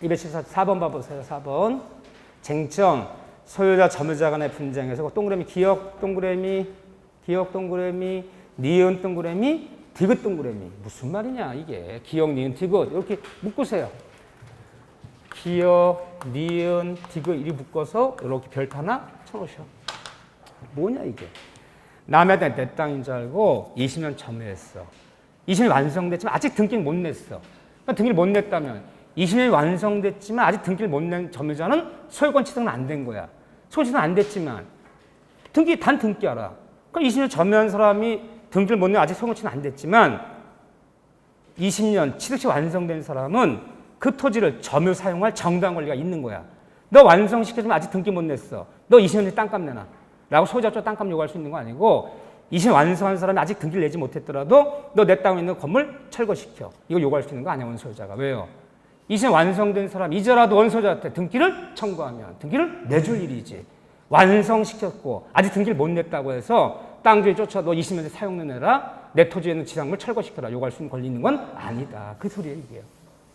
4번 봐보세요. 4번. 쟁점. 소유자, 점유자 간의 분쟁에서 동그라미 기억 동그라미, 니은 동그라미, 디귿 동그라미. 무슨 말이냐 이게. 기억, 니은, 디귿 이렇게 묶으세요. 기억, 니은, 디귿 이리 묶어서 이렇게 별표 하나 쳐놓으셔. 뭐냐 이게. 남의 내 땅인 줄 알고 20년 점유했어. 20년이 완성됐지만 아직 등기를 못 냈어. 그러니까 등기를 못 냈다면 20년이 완성됐지만 아직 등기를 못 낸 점유자는 소유권 취득은 안 된 거야. 소유권 취득은 안 됐지만 단 등기하라. 그럼 20년 점유한 사람이 등기를 못 내 아직 소유권 취득은 안 됐지만 20년 취득시 완성된 사람은 그 토지를 점유 사용할 정당한 권리가 있는 거야. 너 완성시켜주면 아직 등기 못 냈어. 너 20년 뒤에 땅값 내놔. 라고 소유자 쪽 땅값 요구할 수 있는 거 아니고 20년 완성한 사람이 아직 등기를 내지 못했더라도 너 내 땅에 있는 건물 철거시켜. 이거 요구할 수 있는 거 아니야 원소유자가. 왜요? 20년 완성된 사람 이제라도 원소유자한테 등기를 청구하면 등기를 내줄 일이지. 완성시켰고 아직 등기를 못 냈다고 해서 땅주에 쫓아 너 20년 뒤에 사용료 내라. 내 토지에 있는 지상물 철거시켜라. 요구할 수 있는 권리 있는 건 아니다. 그 소리예요 이게요.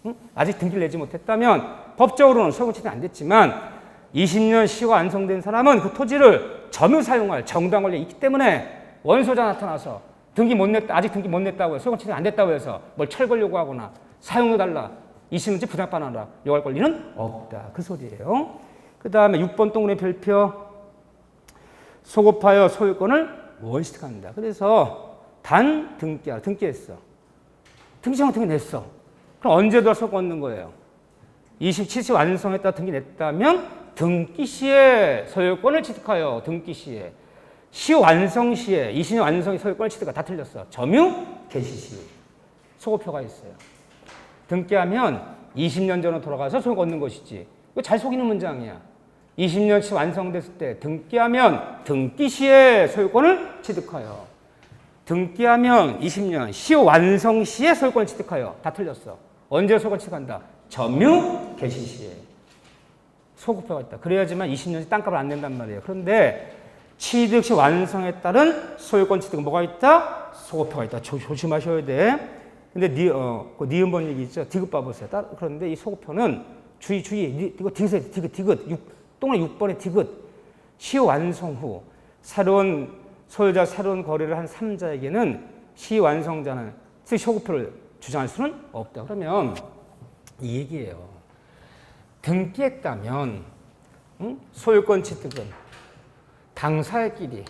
응? 아직 등기를 내지 못했다면 법적으로는 소유권 취득 안 됐지만 20년 시효가 완성된 사람은 그 토지를 점유 사용할 정당 권리가 있기 때문에 원소유자 나타나서 등기 못 냈다, 아직 등기 못 냈다고 해서 소유권 취득 안 됐다고 해서 뭘 철거 요구하거나 사용료 달라, 20년째 부담받아라 요구할 권리는 없다. 그 소리예요. 그 다음에 6번 동그라미 별표 소급하여 소유권을 원시득한다. 그래서 단 등기하라. 등기했어. 등기장은 등기 냈어. 그럼 언제 들어 소유권 얻는 거예요? 27시 완성했다 등기 냈다면 등기 시에 소유권을 취득하여 등기 시에 시효 완성 시에 20년 완성의 소유권을 취득하 다 틀렸어. 점유 개시 시 소급표가 있어요. 등기하면 20년 전으로 돌아가서 소유권 얻는 것이지. 이거 잘 속이는 문장이야. 20년치 완성됐을 때 등기하면 등기 시에 소유권을 취득하여 등기하면 20년 시효 완성 시에 소유권을 취득하여 다 틀렸어. 언제 소유권 취득한다? 점유 개시 시에 소급표가 있다. 그래야지만 20년째 땅값을 안 낸단 말이에요. 그런데 취득 시 완성에 따른 소유권 취득은 뭐가 있다? 소급표가 있다. 조심하셔야 돼. 근데 그 니은번 얘기 있죠? 디귿 봐보세요. 그런데 이 소급표는 주의. 이거 디귿. 동그라미 6번의 디귿. 시효 완성 후 새로운 소유자 새로운 거래를 한 3자에게는 시완성자는 소급표를 주장할 수는 없다. 그러면 이 얘기예요. 등기했다면 소유권 취득은 당사자끼리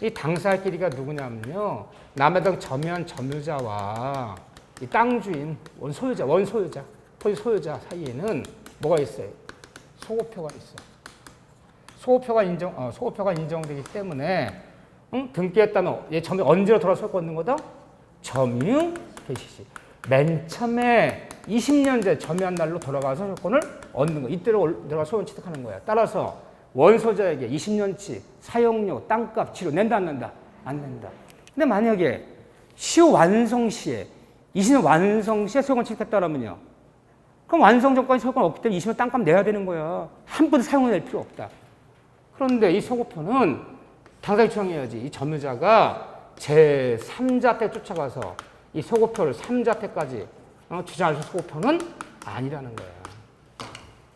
이 당사자끼리가 누구냐면요. 남의 땅 점유한 점유자와 이 땅 주인 원소유자 토지 소유자 사이에는 뭐가 있어요? 소급표가 있어. 소급표가 인정되기 때문에 등기했다면 얘 점유 언제로 돌아서 소유권 얻는 거다? 점유 개시시. 맨 처음에 20년째 점유한 날로 돌아가서 소유권을 얻는 거. 이때로 들어가 소유권 취득하는 거야. 따라서 원소유자에게 20년치 사용료, 땅값, 치료 낸다 안 낸다? 안 낸다. 근데 만약에 시효 완성 시에 20년 완성 시에 소유권 취득했다라면요. 그럼 완성 전까지 소유권 없기 때문에 20년 땅값 내야 되는 거야. 한 번도 사용료 낼 필요 없다. 그런데 이 소급표는 당사자 주장해야지. 이 점유자가 제3자택 쫓아가서 이 소급표를 3자택까지 주장할 수 소급표는 아니라는 거야.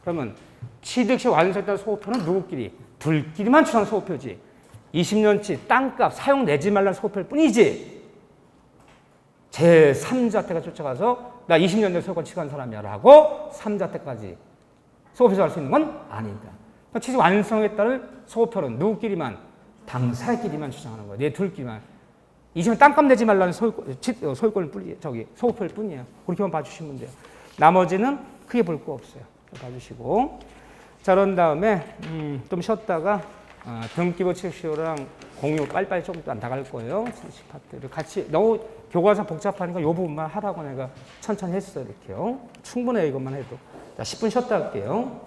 그러면 취득 시 완성했다는 소호표는 누구끼리? 둘끼리만 추정하는 소호표지. 20년치 땅값 사용 내지 말라는 소호표일 뿐이지. 제3자태가 쫓아가서 나 20년 전에 소유권 취득한 사람이야 라고 3자태까지 소호표 할 수 있는 건 아니다. 취득 완성했다는 소호표는 누구끼리만? 당사끼리만 주장하는 거야. 내 둘끼리만. 20년 땅값 내지 말라는 소유권일 뿐이에요. 소호표일 뿐이에요. 그렇게만 봐주시면 돼요. 나머지는 크게 볼 거 없어요. 봐주시고. 자, 그런 다음에 좀 쉬었다가 등기부 취득시효랑 공유 빨리빨리 좀 더 나갈 거예요. 파트를 같이 너무 교과서 복잡하니까 이 부분만 하라고 내가 천천히 했어요. 이렇게요. 충분해요. 이것만 해도. 자, 10분 쉬었다 할게요.